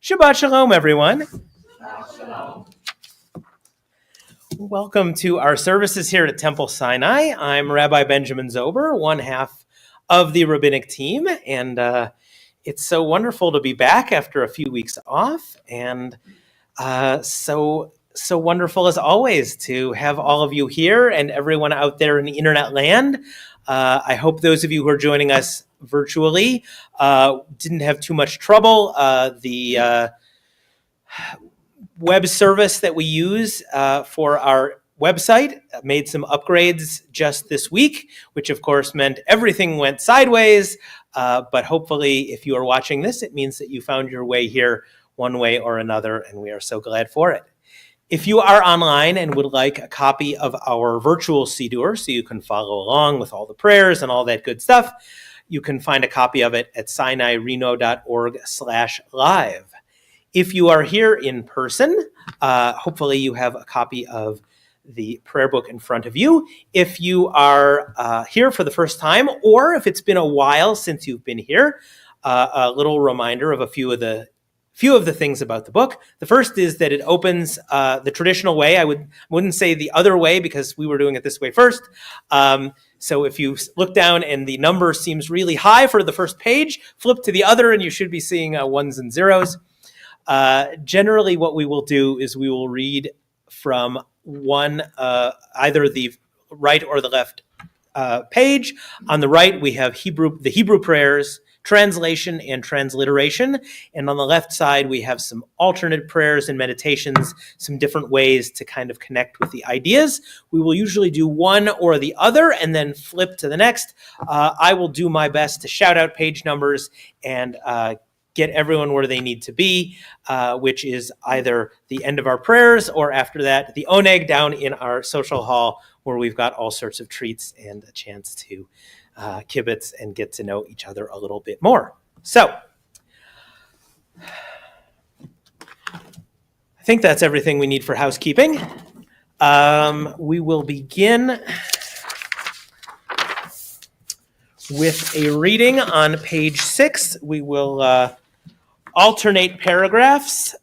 Shabbat Shalom, everyone. Welcome to our services here at Temple Sinai. I'm Rabbi Benjamin Zober, one half of the rabbinic team, and it's so wonderful to be back after a few weeks off, and so wonderful as always to have all of you here and everyone out there in the internet land. I hope those of you who are joining us virtually didn't have too much trouble. The web service that we use for our website made some upgrades just this week, which of course meant everything went sideways. But hopefully, if you are watching this, it means that you found your way here one way or another, and we are so glad for it. If you are online and would like a copy of our virtual siddur, so you can follow along with all the prayers and all that good stuff, you can find a copy of it at sinaireno.org/live. If you are here in person, hopefully you have a copy of the prayer book in front of you. If you are here for the first time, or if it's been a while since you've been here, a little reminder of a few of the things about the book. The first is that it opens the traditional way. I wouldn't say the other way because we were doing it this way first. So if you look down and the number seems really high for the first page, flip to the other and you should be seeing ones and zeros. Generally, what we will do is we will read from one, either the right or the left page. On the right, we have the Hebrew prayers, translation and transliteration. And on the left side, we have some alternate prayers and meditations, some different ways to kind of connect with the ideas. We will usually do one or the other and then flip to the next. I will do my best to shout out page numbers and get everyone where they need to be, which is either the end of our prayers or after that, the oneg down in our social hall where we've got all sorts of treats and a chance to kibitz and get to know each other a little bit more. So, I think that's everything we need for housekeeping. We will begin with a reading on page 6. We will alternate paragraphs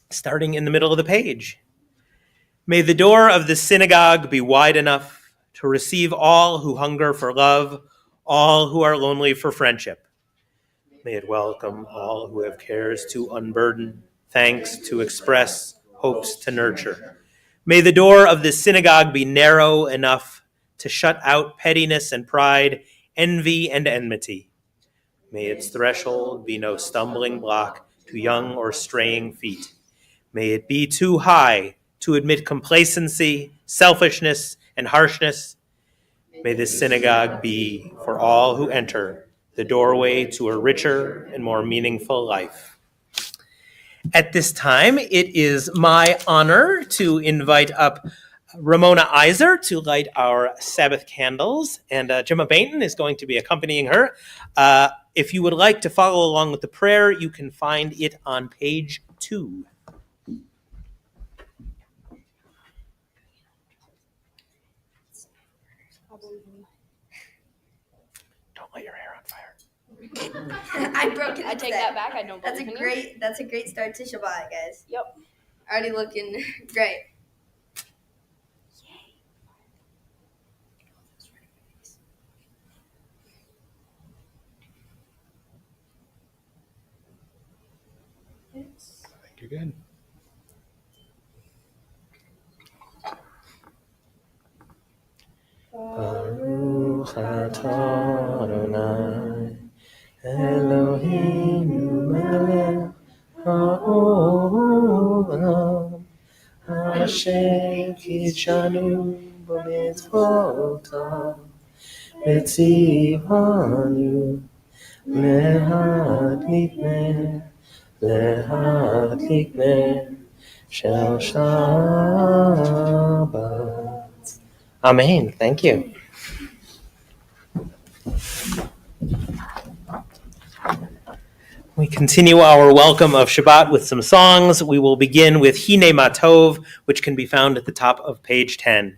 starting in the middle of the page. May the door of the synagogue be wide enough to receive all who hunger for love, all who are lonely for friendship. May it welcome all who have cares to unburden, thanks to express, hopes to nurture. May the door of the synagogue be narrow enough to shut out pettiness and pride, envy and enmity. May its threshold be no stumbling block to young or straying feet. May it be too high to admit complacency, selfishness, and harshness. May this synagogue be, for all who enter, the doorway to a richer and more meaningful life. At this time, it is my honor to invite up Ramona Iser to light our Sabbath candles, and Gemma Bainton is going to be accompanying her. If you would like to follow along with the prayer, you can find it on page 2. Don't light your hair on fire. I broke it. I take that back. I don't believe in you. That's a great start to Shabbat, guys. Yep. Already looking great. I think you're good. Baruch atah Adonai V'tzivanu b'mitzvotav. V'tzivanu להדליק נר של Shabbat. Amen. Thank you. We continue our welcome of Shabbat with some songs. We will begin with Hine Matov, which can be found at the top of page 10.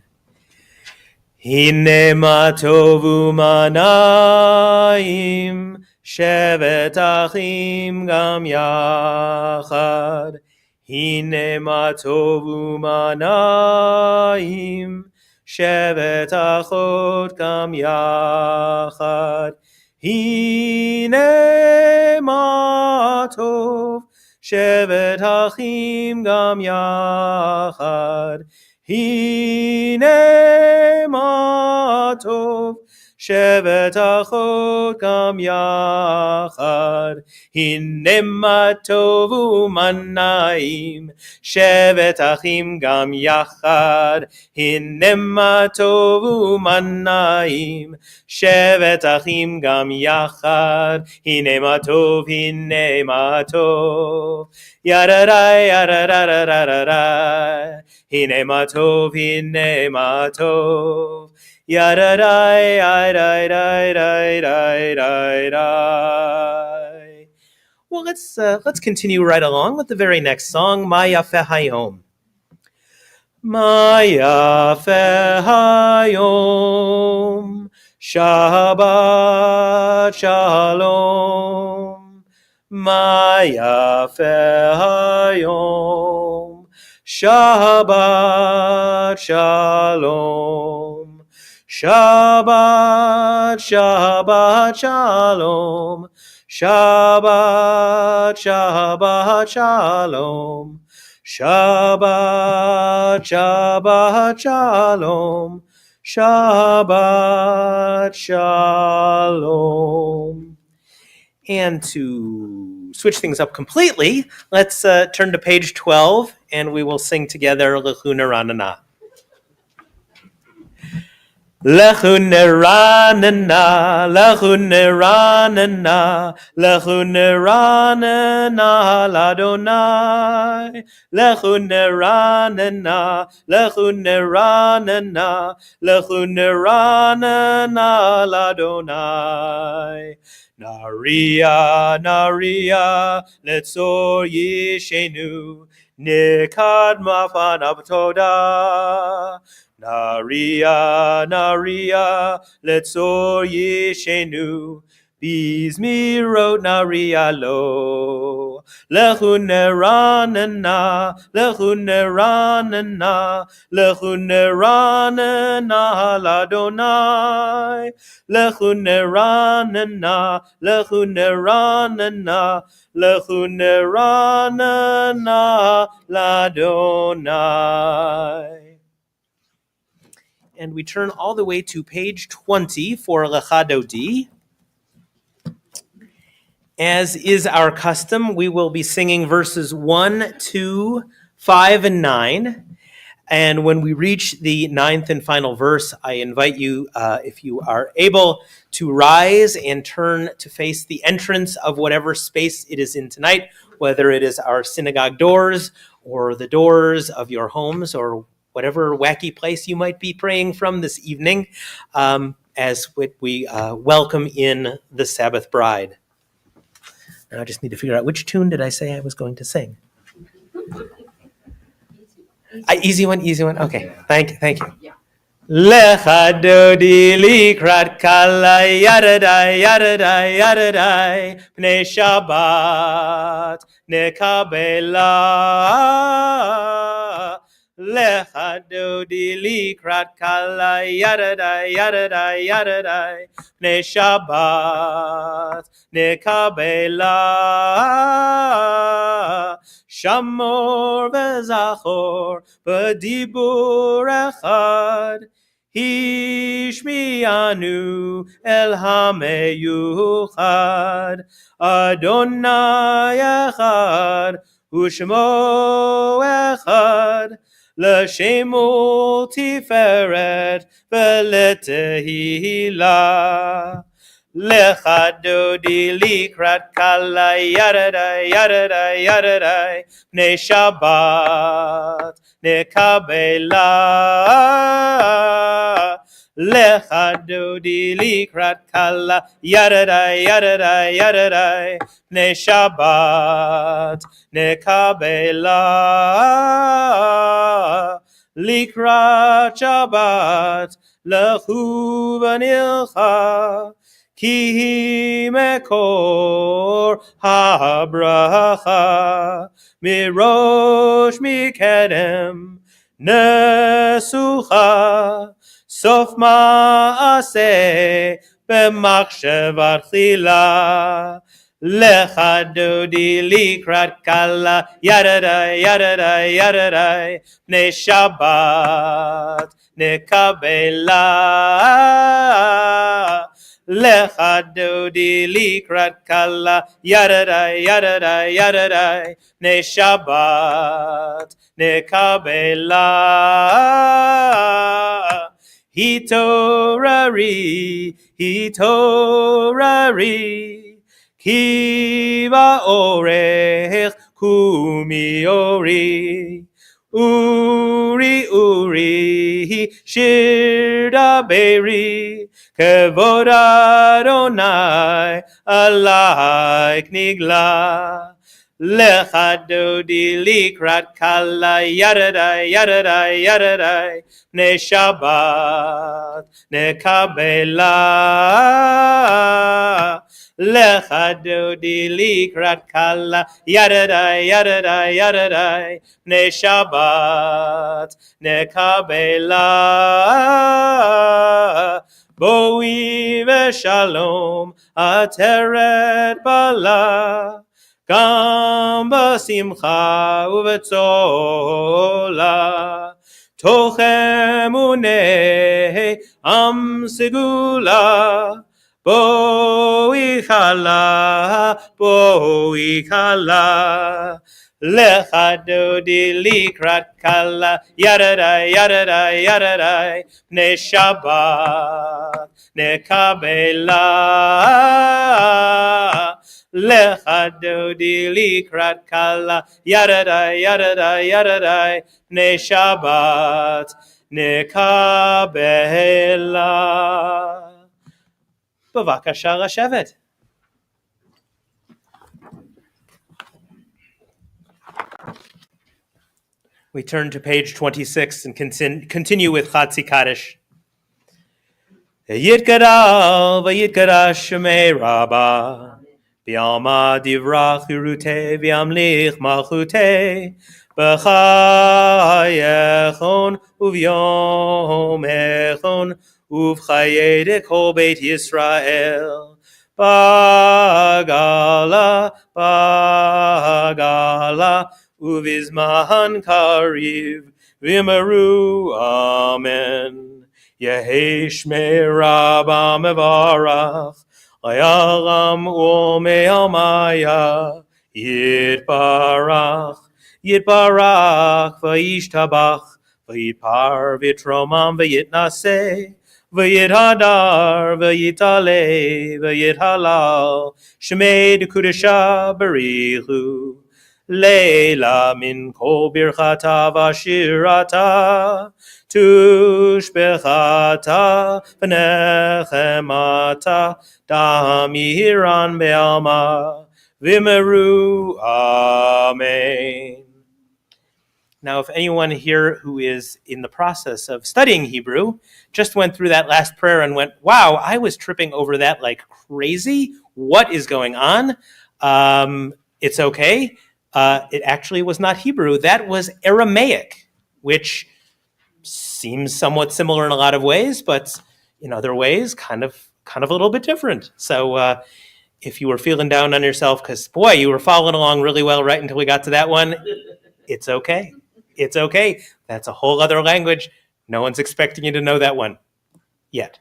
Hine Matov u'manayim shevet achim gam yachad. Hine matov u'manayim shevet achot gam yachad. Hine matov shevet achim gam yachad. Hine matov shevet achot gam yachad. Hine matov u'manayim shevet achim gam yachad. Hine matov u'manayim shevet achim gam yachad. Hine matov yararai yarararai. Hine matov yararai yararai. Well, let's continue right along with the very next song, Ma Yafeh Hayom. Ma Yafeh Hayom, Shabbat Shalom. Ma Yafeh Hayom, Shabbat Shalom. Shabbat, Shabbat Shalom. Shabbat, Shabbat Shalom. Shabbat, Shabbat Shalom. Shabbat Shalom. And to switch things up completely, let's turn to page 12, and we will sing together Lechu Neranana. Lechu Neranana, Lechu Neranana, Lechu Neranana l'Adonai. Lechu Neranana, Lechu Neranana, Lechu Neranana l'Adonai. Naria, Naria, Letzor Yishenu, Nikad Mafan Abtoda. Naria, Naria, Letzor Yishenu, Bizmirot Naria lo. Lechu Neranana, Lechu Neranana, Lechu Neranana l'Adonai. Lechu Neranana, Lechu Neranana, Lechu Neranana l'Adonai. And we turn all the way to page 20 for Lecha Dodi. As is our custom, we will be singing verses 1, 2, 5, and 9. And when we reach the 9th and final verse, I invite you, if you are able, to rise and turn to face the entrance of whatever space it is in tonight, whether it is our synagogue doors or the doors of your homes or whatever wacky place you might be praying from this evening, as we welcome in the Sabbath bride. Now I just need to figure out which tune did I say I was going to sing. Easy one. Okay, thank you. Yeah. Lecha dodi likrat kala yadadai yadadai yadadai pnei Shabbat nekabela. Lecha dodi likrat kala yadadai yadadai yadadai pnei Shabbat nekabela. Shamor v'zachor b'dibur echad hishmianu el hameyuchad Adonai echad u'shmo echad l'shemul tiferet v'letehila. Lecha dodi likrat kala yaradai yaradai yaradai ne Shabbat nekabela. Lecha dodi likrat kala yaradai yaradai yaradai ne Shabbat nekabela. Likrat Shabbat lechu v'nilcha ki mekor habracha mirosh mikedem nesucha sof ma'aseh b'machshavat chila lecha dodi likrat kala yaradai yaradai yaradai ne Shabbat nekabela. Lecha dodi likrat kala yaradai yaradai yaradai ne Shabbat nekabela. Hitorari hitorari kiva orech kumiori. Uri, Uri, Shir Daberi, Kevod Adonai, Alaik Nigla. Lecha dodi likrat kala yaradai yaradai yaradai ne Shabbat nekabela. Lecha dodi likrat kala yaradai yaradai yaradai ne Shabbat nekabela. Boi v'shalom ateret bala gam b'simcha u'v'tzola toch emunei am segula boi chala lecha dodi likrat kala yaradai yaradai yaradai ne Shabbat nekabela. Lecha dodi likrat kala yaradai yaradai yaradai ne Shabbat nekabela. Bavakasha לשבת. We turn to page 26 and continue with Chatzi Kaddish. Yitkadal v'yitkadash shemei Rabbah B'yalma divrach yirutei v'yamlich malchutei B'chayechon uv'yom echon uv'chayei kol beit Yisrael Bagala Bagala uv'izman kariv v'yimeru Amen. Yehi shmei Rabbah mevarach Ayalam u'me'amaya Yitbarach Yitbarach v'yishtabach V'yitpar v'yitromam v'yitnaseh V'yithadar v'yitale v'yithalal Shmei d'kudesha barichu Leila min kol birchata v'ashirata Tushbechata v'nechemata Damiran be'alma v'meru. Amen. Now, if anyone here who is in the process of studying Hebrew just went through that last prayer and went, wow, I was tripping over that like crazy. What is going on? It's okay. It actually was not Hebrew. That was Aramaic, which seems somewhat similar in a lot of ways, but in other ways, kind of a little bit different. So if you were feeling down on yourself because, boy, you were following along really well right until we got to that one, it's okay. It's okay. That's a whole other language. No one's expecting you to know that one yet.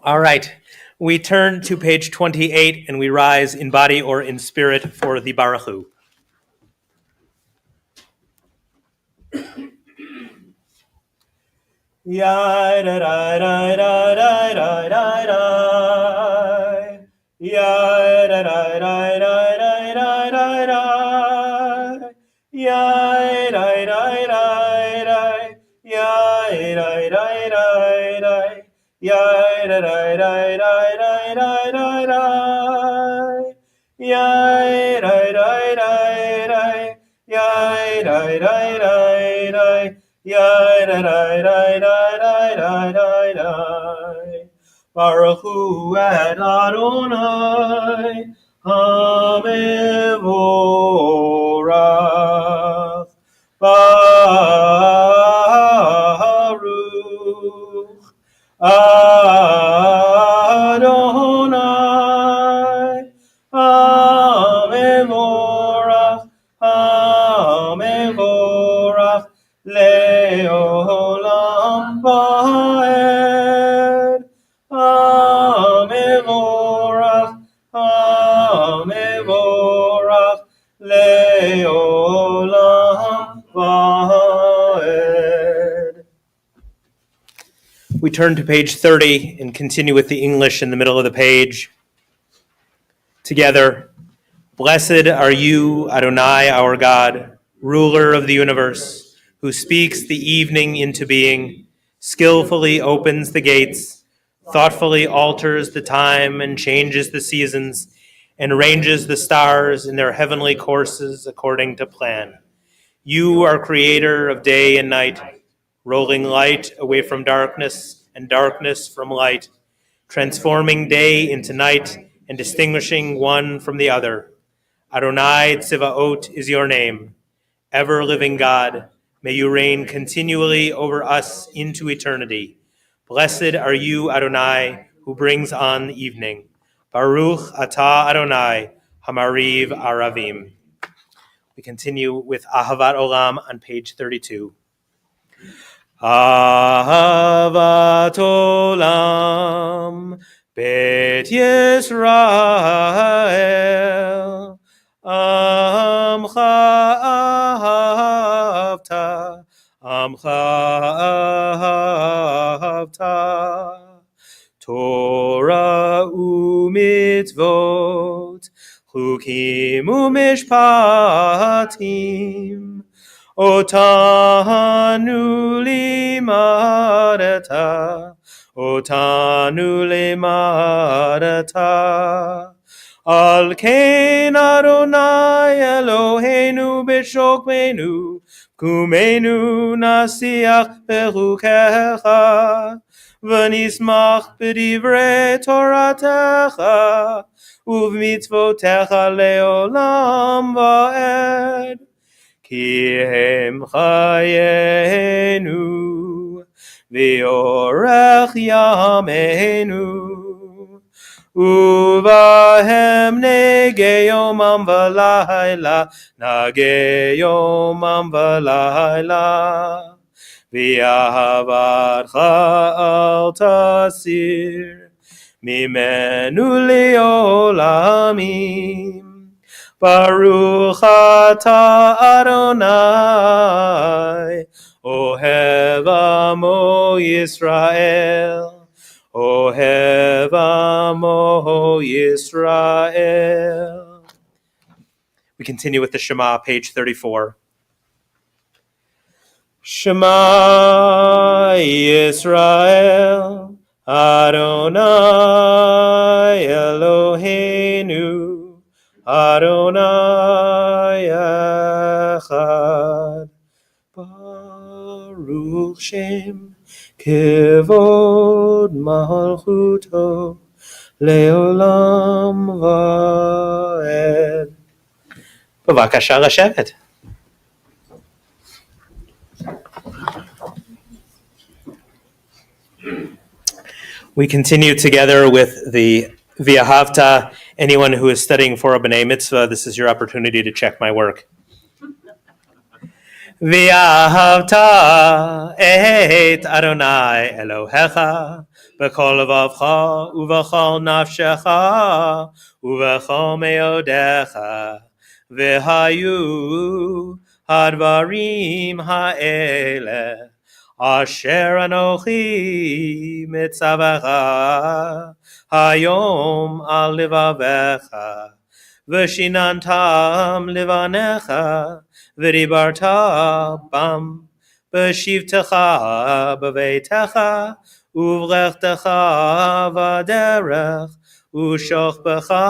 All right. We turn to page 28 and we rise in body or in spirit for the Baruch Hu. Ya da da da da da da da da. Ya da da da da da da da da. Ya da da da da. Ya da da da da. Ya da da da da da da da. Ya da da da da. Ya da da da da. Ya da da da da da da da. Baruch Hu Adonai Hamevorach. Baruch Adonai Hamevorach. Hamevorach Leolam Vaed. Hamevorach, Hamevorach Leolam Vaed. We turn to page 30 and continue with the English in the middle of the page. Together, blessed are you, Adonai, our God, ruler of the universe, who speaks the evening into being, skillfully opens the gates, thoughtfully alters the time and changes the seasons, and arranges the stars in their heavenly courses according to plan. You are creator of day and night, rolling light away from darkness and darkness from light, transforming day into night and distinguishing one from the other. Adonai Tzivaot is your name. Ever-living God, may you reign continually over us into eternity. Blessed are you, Adonai, who brings on the evening. Baruch atah Adonai, Hamariv Aravim. We continue with Ahavat Olam on page 32. Ahavat Olam, Bet Yisrael, Amcha ahavta, Amcha ahavta, Torah u'mitzvot, Chukim u'mishpatim, Otanu limadata, Otanu limadata. Al kein Adonai Eloheinu b'shokmenu, kumenu nasiach berukecha, v'nismach b'divrei Toratecha, uv'mitzvotecha leolam va'ed. Ki hem chayenu, v'yorech yameinu, uvahem nege yomam v'layla, nage yomam v'layla, v'yahavatcha al tasir, mimenu leolamim. Baruch atah Adonai, Ohev amo Yisrael, Ohev amo Yisrael. We continue with the Shema, page 34. Shema Yisrael, Adonai Eloheinu, Adonai Echad. Baruch Shem Kevod Malchuto Leolam Vaed. Bavakasha לשבת. We continue together with the V'ahavta. Anyone who is studying for a B'nai Mitzvah, this is your opportunity to check my work. V'ahavta et Adonai Elohecha b'kol levavcha uv'chol nafshecha uv'chol meodecha v'hayu hadvarim ha'eleh Asher Anochi Mitzavacha Hayom Al Livavecha V'shinantam Livanecha V'dibarta Bam B'shivtecha B'veitecha Uvrechtecha V'derech Ushochbecha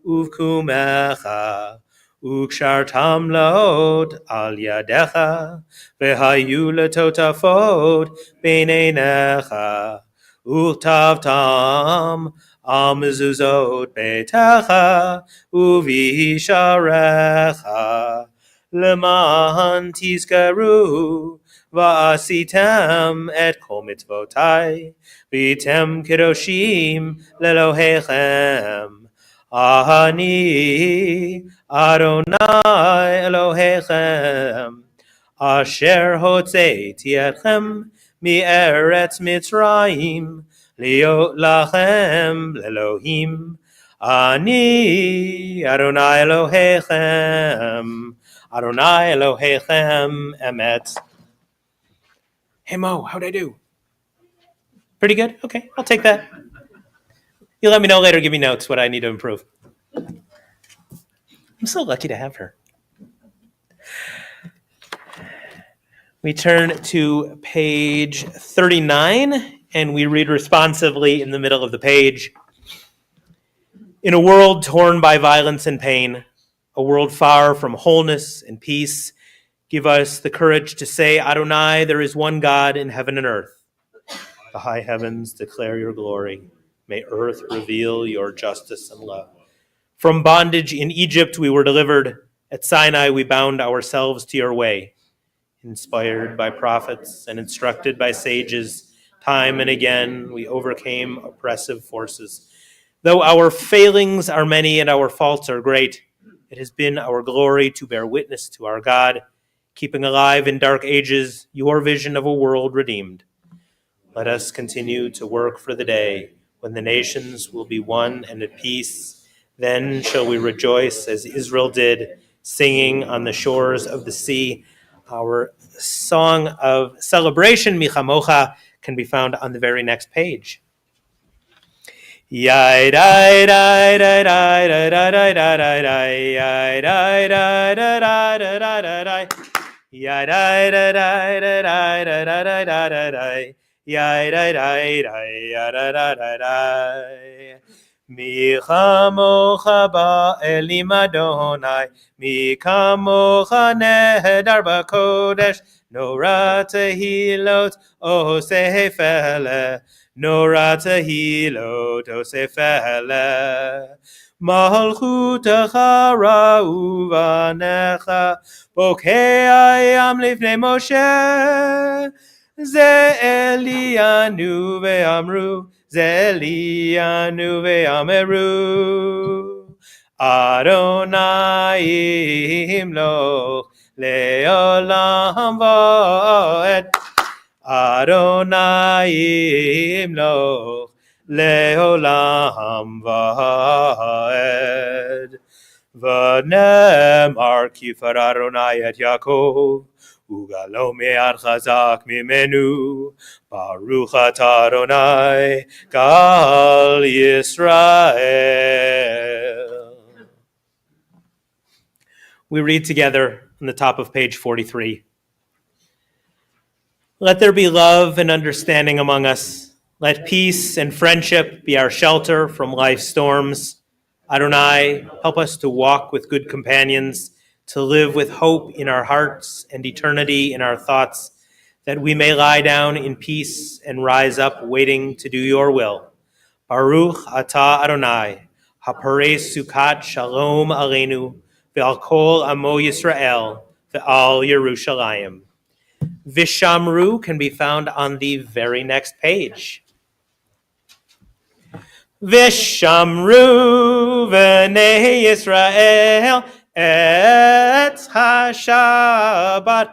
Uvkumecha Ukshartam Laot Al Yadecha V'hayu Letotafot B'neinecha Utavtam Al Mezuzot Beitecha Uvisharecha Leman Tizkaru Va'asitem Et Kol Mitzvotai V'tem Kedoshim Lelohechem Ani Adonai Elohechem Asher Hotzeiti Etchem Mi'eretz Mitzrayim Liot Lachem Lelohim Ani Adonai Elohechem Adonai Elohechem Emet. Hey Mo, how'd I do? Pretty good? Okay, I'll take that. You let me know later, give me notes what I need to improve. I'm so lucky to have her. We turn to page 39, and we read responsively in the middle of the page. In a world torn by violence and pain, a world far from wholeness and peace, give us the courage to say, Adonai, there is one God in heaven and earth. The high heavens declare your glory. May earth reveal your justice and love. From bondage in Egypt we were delivered. At Sinai we bound ourselves to your way. Inspired by prophets and instructed by sages, time and again we overcame oppressive forces. Though our failings are many and our faults are great, it has been our glory to bear witness to our God, keeping alive in dark ages your vision of a world redeemed. Let us continue to work for the day when the nations will be one and at peace. Then shall we rejoice as Israel did, singing on the shores of the sea. Our song of celebration, Michamocha, can be found on the very next page. Yai dai dai dai dai dai dai dai dai dai yai dai dai dai dai dai dai dai yai dai dai dai dai dai dai dai dai dai yai dai dai dai dai dai dai dai Mi chamocha ba'elim Adonai, mi kamocha nehedar b'kodesh, nora tehilot oseh feleh, nora tehilot oseh feleh. Malchutecha ra'u v'anecha, bokei ayam lifnei Moshe, ze Elianu ve'amru, Zelianu ve'ameru Adonai imloch le'olam va'ed Adonai imloch le'olam va'ed V'nemar kifar Adonai et Yaakov Ugalo me'ad chazak mimenu Baruch atah Adonai Gal Yisrael. We read together on the top of page 43. Let there be love and understanding among us. Let peace and friendship be our shelter from life's storms. Adonai, help us to walk with good companions, to live with hope in our hearts and eternity in our thoughts, that we may lie down in peace and rise up waiting to do your will. Baruch atah Adonai, haparei sukat shalom aleinu, ve'al kol amo Yisrael, ve'al Yerushalayim. Vishamru can be found on the very next page. Vishamru v'nei Yisrael et ha-Shabbat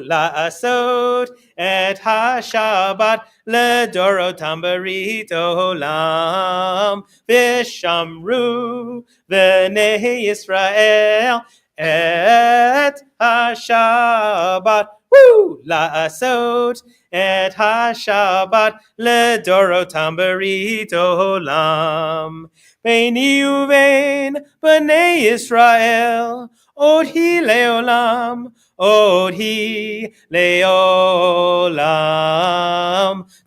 la'asot et ha-Shabbat ledorotam berit olam Vishamru v'nei Yisrael et ha-Shabbat Woo! La'asot et ha-Shabbat ledorotam berit olam. Beini uvein b'nei Yisrael, od hi leolam, od hi leolam.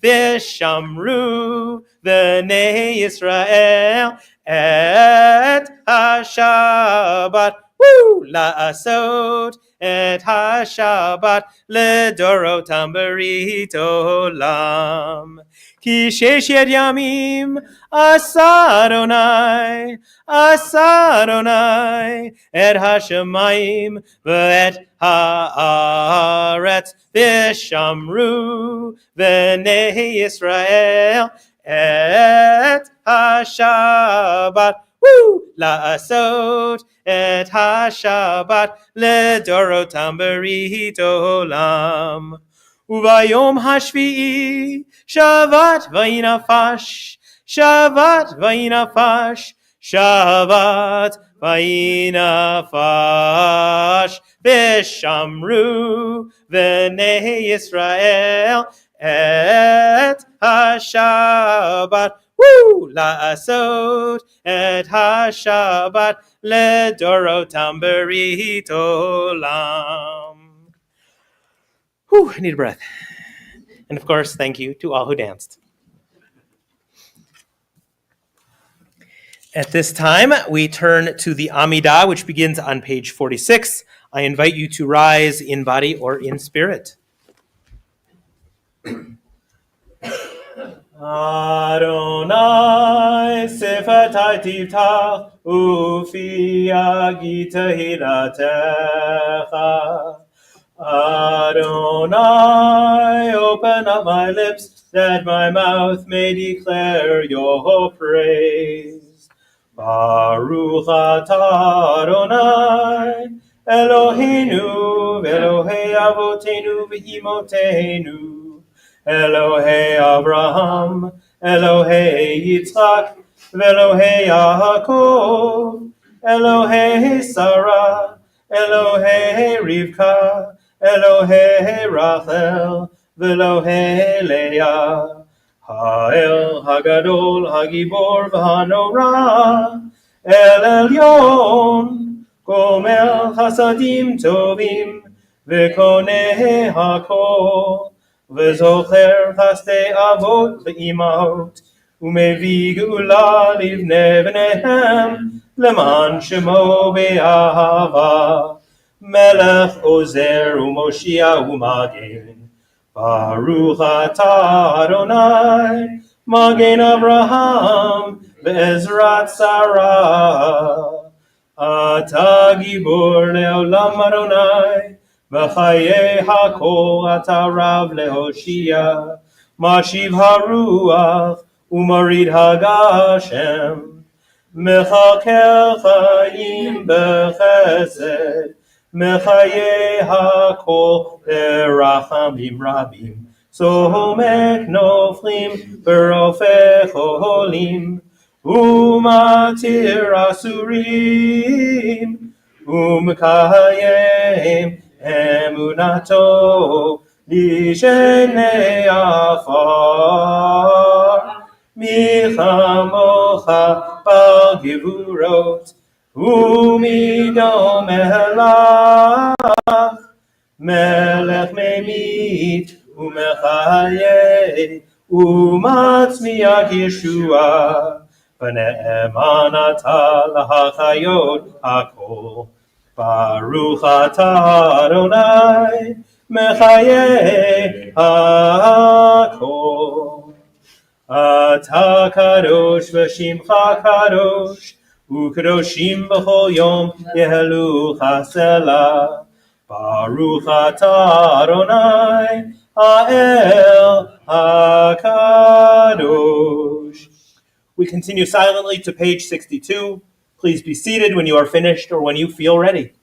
V'shamru b'nei Yisrael et ha-Shabbat. Woo! La'asot et ha-Shabbat ledorotam berit olam. Ki shesh yamim asa Adonai et hashamayim ve'et haaretz v'shamru v'nei Yisrael et ha-Shabbat. Woo! La'asot et ha-Shabbat ledorotam berit olam. Uvayom hashvi'i Shabbat vayinafash, Shabbat vayinafash, Shabbat vayinafash. V'shamru v'nei Yisrael et ha-Shabbat. Woo! La'asot et ha-Shabbat ledorotam berit olam. Whew, I need a breath. And of course, thank you to all who danced. At this time, we turn to the Amidah, which begins on page 46. I invite you to rise in body or in spirit. Adonai sefatai tivtach ufi agita hilatecha. Adonai, open up my lips, that my mouth may declare your praise. Baruch atah Adonai, Eloheinu, Elohei avotenu v'imotenu, Elohei Abraham, Elohei Yitzchak, v'Elohei Yaakov, Elohei Sarah, Elohei Rivka, Elohei Rachel, v'Elohei Leah, Ha'el Hagadol Hagibor v'Hanora, El Elyon, Gomel Chasadim Tovim, v'Koneh Hakol, v'Zocher Chasdei Avot v'Imahot, u'Mevi Geula livnei b'neihem, Leman Shemo be'ahava, Melech Ozer u'Moshia u'Magen. Baruch atah Adonai, Magen Abraham, Be'ezrat Sarah. Atah Gibor le'olam Adonai, B'chayei hakol atah Rav le'Hoshia, Mashiv haruach u'marid hagashem. Mechakel chayim b'chesed, Mechaye hakol berachamim rabim, Somek noflim berofech oholim, Umatir asurim, Umkayem emunato, Lishenei afar. Milchamocha bal gevurot, umidom elach, melech memit umechaye, umatzmiach Yeshua, v'ne'eman atah lahachayot hakol. Baruch atah Adonai, mechaye hakol. Ata kadosh v'shimcha kadosh, u'kadoshim b'chol yom yehelu chasela. Baruch atah Adonai, ha'el ha'kadosh. We continue silently to page 62. Please be seated when you are finished or when you feel ready.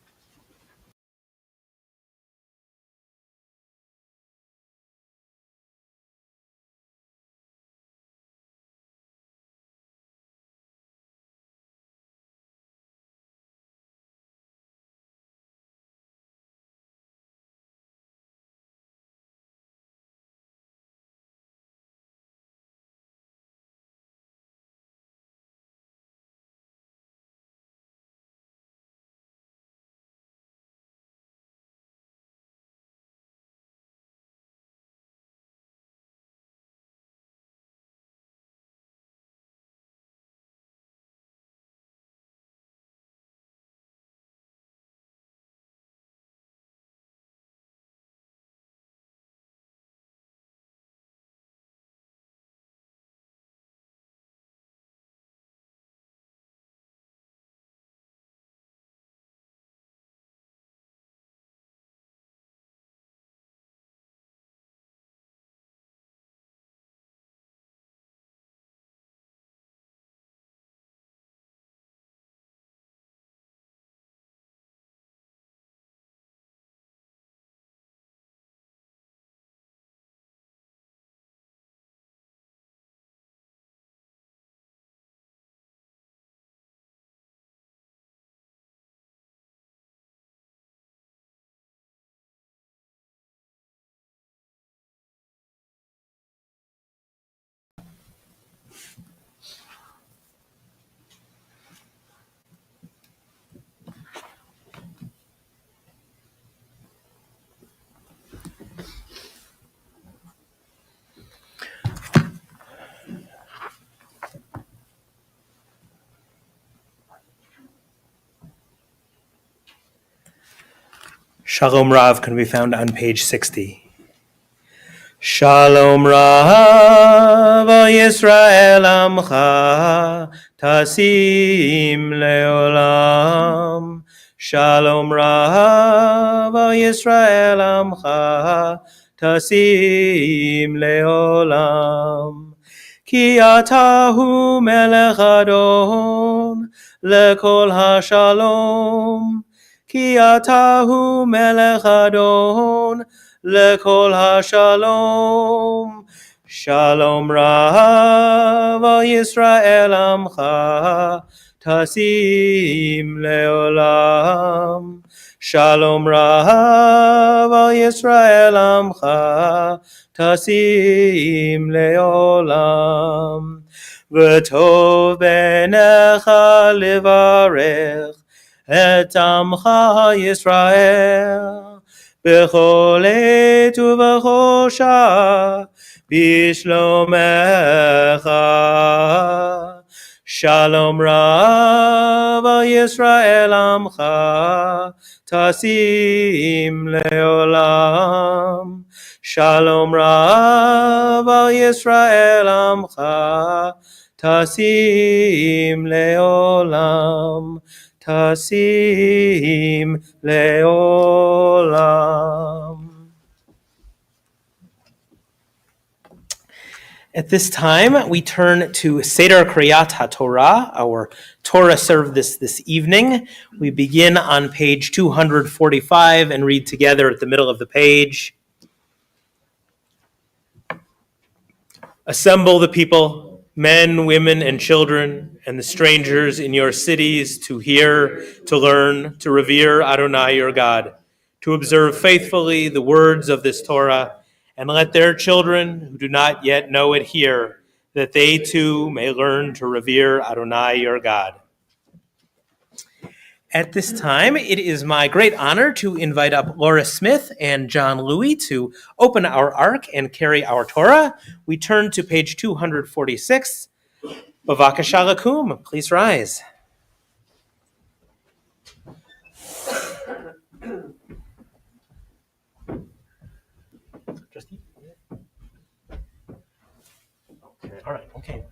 Shalom Rav can be found on page 60. Shalom Rav Yisrael Amcha Tasim Leolam. Shalom Rav Yisrael Amcha Tasim Leolam. Ki atahu melech adon lekol hashalom. Ki atahu melech adon lekol hashalom. Shalom Rav Yisrael Amcha Tasim Leolam. Shalom Rav Yisrael Amcha Tasim Leolam. V'tov b'necha livarech et amcha Yisrael b'chol עת ובכל שעה בשלומך. Shalom Rav Yisrael Amcha Tasim Leolam. Shalom Rav Yisrael Amcha Tasim Leolam. Tasim Leolam. At this time, we turn to Seder Kriyat HaTorah, our Torah service this evening. We begin on page 245 and read together at the middle of the page. Assemble the people, men, women, and children, and the strangers in your cities to hear, to learn, to revere Adonai your God, to observe faithfully the words of this Torah, and let their children who do not yet know it hear, that they too may learn to revere Adonai your God. At this time, it is my great honor to invite up Laura Smith and John Louie to open our ark and carry our Torah. We turn to page 246. Bavakasha lakum, please rise. All right, okay.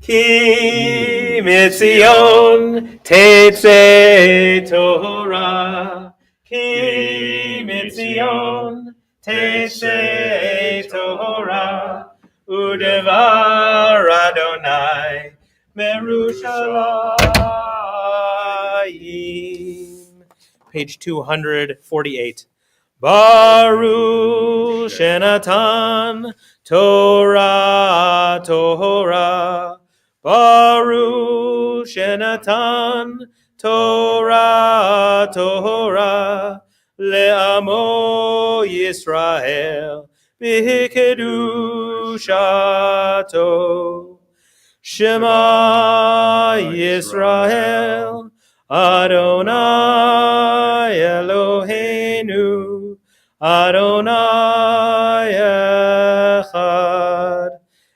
Ki mitzion tetzei Torah. Ki mitzion tetzei Torah. Udevar Adonai Merushalayim. Page 248. Baruch Shenatan Torah Torah. Baruch Shenatan Torah Torah Le'amo Yisrael B'kedushato. Shema Yisrael Adonai Eloheinu Adonai Echad.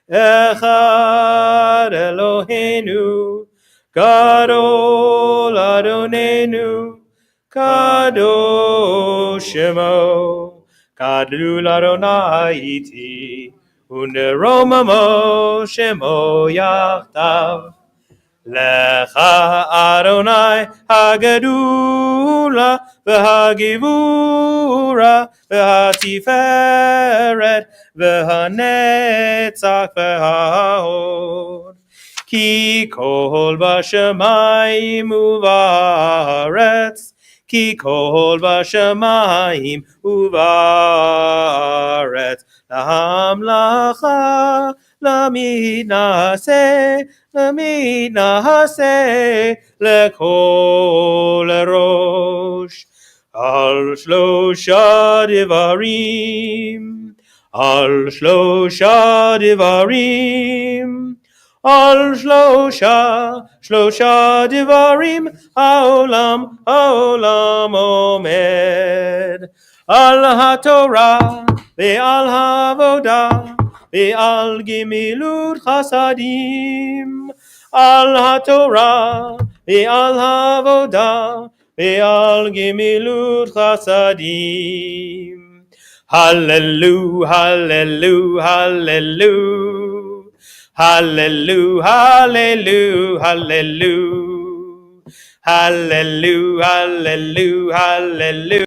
Echad Eloheinu Gadol Adonenu Kadosh Shemo Gadol Adonai iti Uneromamo Shemo Yachtav. Lecha Adonai Hagedula V'Hagivura V'Hatiferet V'Hanetzach V'Hahod. Ki kol b'shamayim u'va'aretz. Ki kol b'shamayim u'va'aretz. L'hamlacha Lamid na'aseh lekol erosh. Al shlosha devarim. Al shlosha devarim. Al shlosha devarim. Haolam omed. Al haTorah ve'al havodah ve'al gimilut chasadim. Al haTorah ve'al havodah ve'al gemilut chasadim. Hallelu, hallelu, hallelu. Hallelu, hallelu, hallelu. Hallelu, hallelu, hallelu.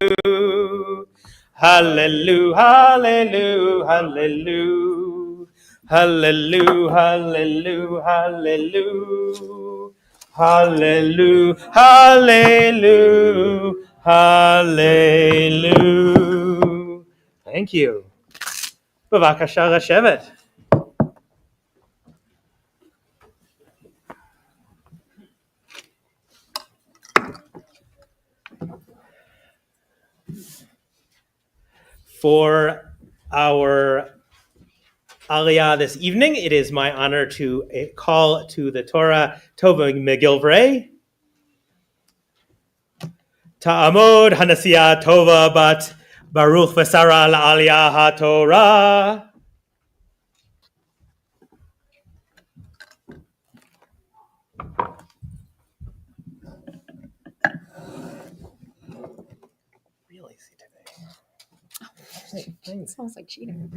Hallelu, hallelu, hallelu. Hallelu, hallelu, hallelu. Hallelu, hallelu, hallelu. Thank you. Bavakasha Rashevet. For our Aliyah this evening, it is my honor to call to the Torah Tova Megilvrei. Ta'amod Hanasiya Tova Bat Baruch V'Sara La'aliyah HaTorah. Really see today. It smells like cheating.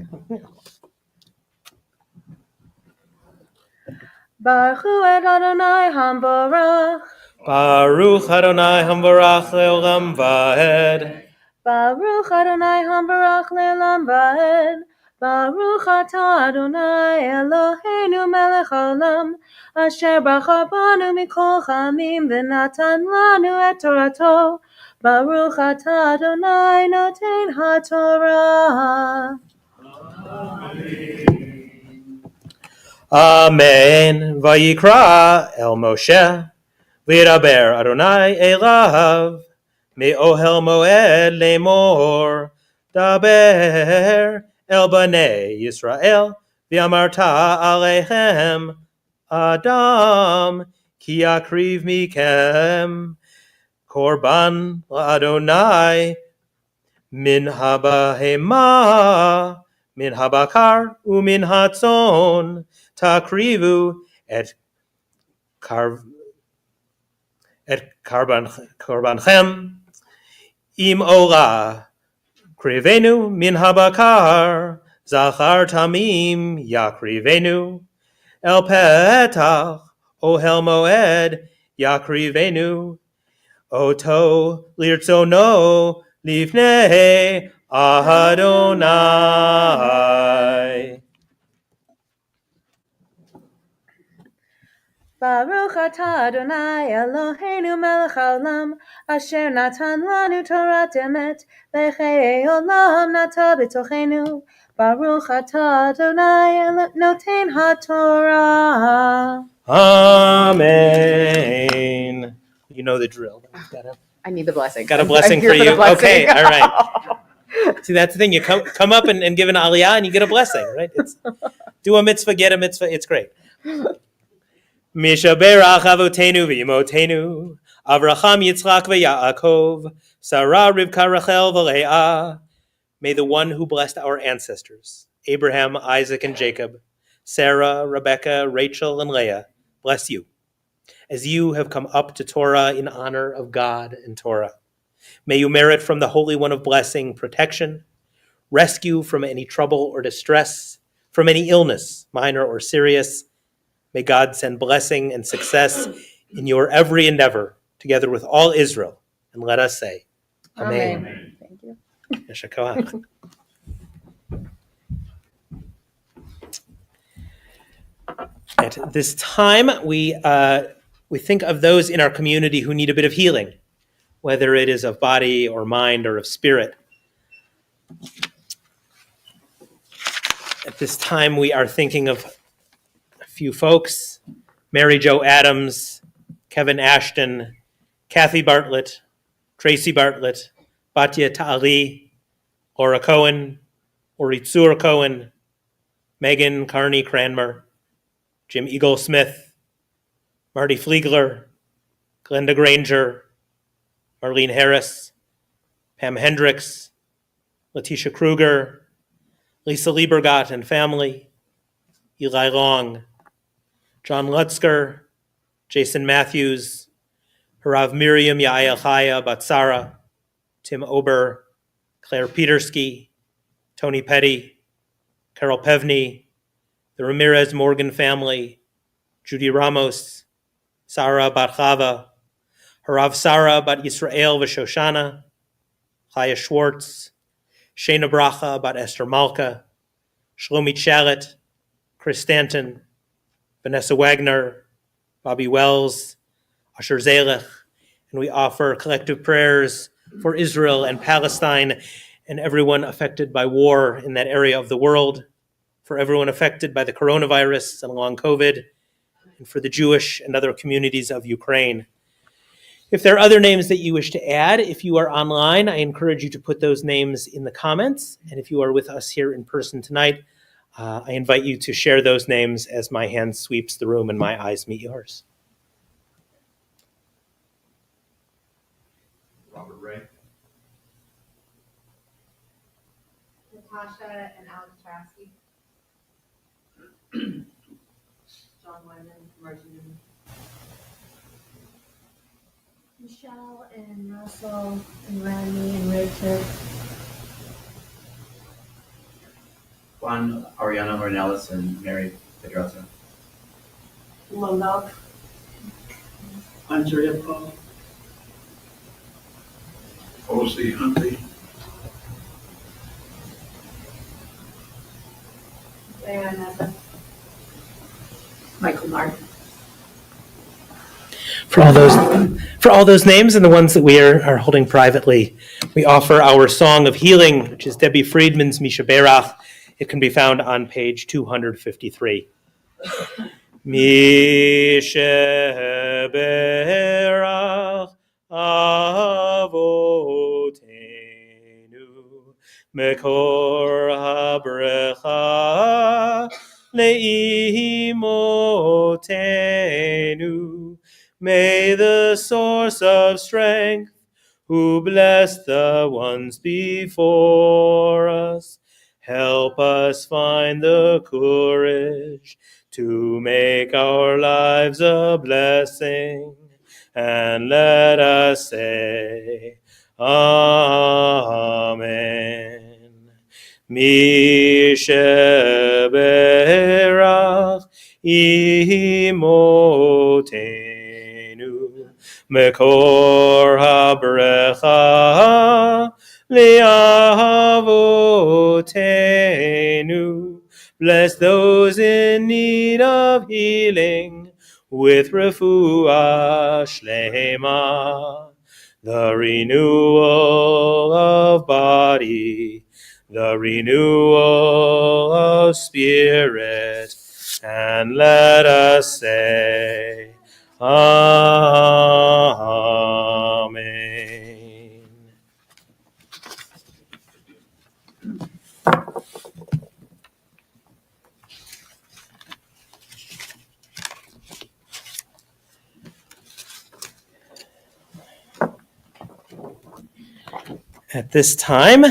Baruch Hu Adonai Hambarach. Baruch Adonai Hambarach Le'olam Va'ed. Baruch Adonai Hambarach Le'olam Va'ed. Baruch Atah Adonai Eloheinu Melech Haolam, Asher Bachar Banu Mikol Chamim V'natan Lanu Et Torato. Baruch Atah Adonai Noten HaTorah. Amen. Vayikra El Moshe. V'yidaber Adonai Elav. Me'ohel Moed Lemor. Daber El Bnei Yisrael. V'amarta Aleichem. Adam. Ki akriv mikem. Korban Adonai. Min habahema. Min habakar umin hatzon. Takrivu et karbanchem im ola krivenu min habakar zachar tamim yakrivenu el petach ohel moed yakrivenu oto lirtzono lifnei Adonai. Baruch Atah Adonai Eloheinu Melech Haolam, Asher Natan Lanu Torah Emet, V'chei Olam Nata B'tochenu. Baruch Atah Adonai Noten HaTorah. Amen. You know the drill. I need the blessing. Got a blessing for you. Blessing. Okay, all right. See, that's the thing. You come up and give an aliyah and you get a blessing, right? Do a mitzvah, get a mitzvah. It's great. Mishaberach avotenu v'imotenu, Avraham Yitzchak v'Yaakov, Sarah Rivka Rachel v'Leah. May the one who blessed our ancestors, Abraham, Isaac, and Jacob, Sarah, Rebecca, Rachel, and Leah, bless you, as you have come up to Torah in honor of God and Torah. May you merit from the Holy One of Blessing protection, rescue from any trouble or distress, from any illness, minor or serious. May God send blessing and success in your every endeavor, together with all Israel. And let us say, Amen. Amen. Thank you. Yesha koach. At this time, we think of those in our community who need a bit of healing, whether it is of body or mind or of spirit. At this time, we are thinking of a few folks: Mary Jo Adams, Kevin Ashton, Kathy Bartlett, Tracy Bartlett, Batya Ta'ali, Laura Cohen, Oritsur Cohen, Megan Carney Cranmer, Jim Eagle Smith, Marty Fliegler, Glenda Granger, Marlene Harris, Pam Hendricks, Letitia Kruger, Lisa Liebergott and family, Eli Long, John Lutzker, Jason Matthews, Harav Miriam Yael Chaya Batsara, Tim Ober, Claire Petersky, Tony Petty, Carol Pevney, the Ramirez Morgan family, Judy Ramos, Sarah Bat Chava, Harav Sarah Bat Yisrael V'Shoshana, Chaya Schwartz, Shana Bracha Bat Esther Malka, Shlomi Chalet, Chris Stanton, Vanessa Wagner, Bobby Wells, Asher Zelech, and we offer collective prayers for Israel and Palestine and everyone affected by war in that area of the world, for everyone affected by the coronavirus and long COVID, and for the Jewish and other communities of Ukraine. If there are other names that you wish to add, if you are online, I encourage you to put those names in the comments. And if you are with us here in person tonight, I invite you to share those names as my hand sweeps the room and my eyes meet yours. Robert Ray. Natasha and Alex Chasky. John Wyman, Martin. Michelle and Russell and Randy and Richard. Juan Ariana Mornelis and Mary Pedrosa. Lolov. Andrea Paul. O.C. Huntley. Diana. Michael Martin. For all those names and the ones that we are holding privately, we offer our Song of Healing, which is Debbie Friedman's Misha Berach. It can be found on page 253. Misha Berach Avotenu Mekor HaBrecha Leimotenu. May the source of strength, who blessed the ones before us, help us find the courage to make our lives a blessing, and let us say, Amen. Misha Berach Imotenu Mekor HaBrecha Le'avotenu. Bless those in need of healing with refuah shlema, the renewal of body, the renewal of spirit, and let us say, Amen. At this time,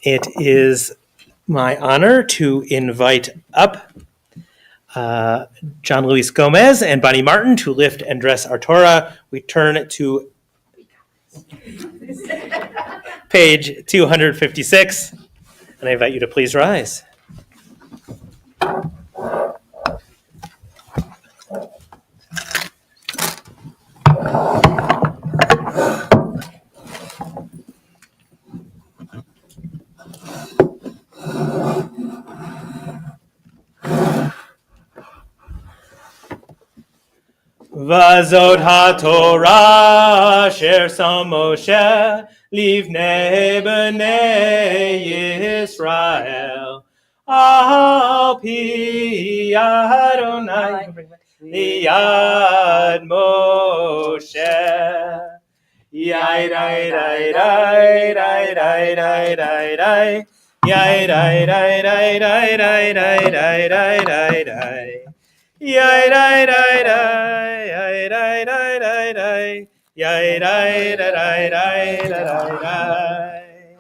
it is my honor to invite up John Luis Gomez and Bonnie Martin to lift and dress our Torah. We turn to page 256, and I invite you to please rise. Vazot HaTorah asher sam Moshe livnei b'nei Yisrael al pi Adonai liyad Moshe. Yai dai dai dai dai dai dai dai dai. Yai dai dai dai dai dai dai dai dai dai dai. Yai dai dai dai, yai dai dai dai dai, yai dai dai dai dai dai dai.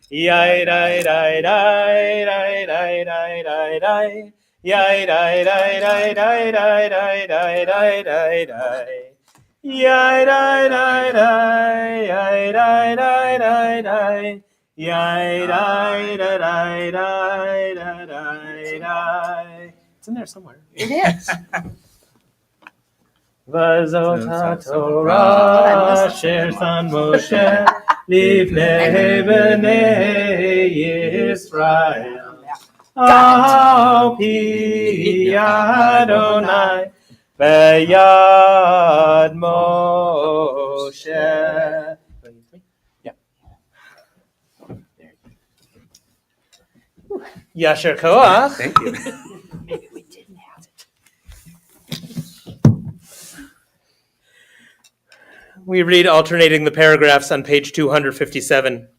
Yai dai dai dai dai dai dai dai dai. Yai dai dai dai dai dai dai dai dai dai dai. Yai dai dai dai, yai dai dai dai dai, yai dai dai dai dai dai dai dai. It's in there somewhere. It is. Vazota Torah asher san Moshe lifnei bnei Yisrael al pi Adonai v'yad Moshe. Yasher koach. Thank you. Maybe we didn't have it. We read alternating the paragraphs on page 257.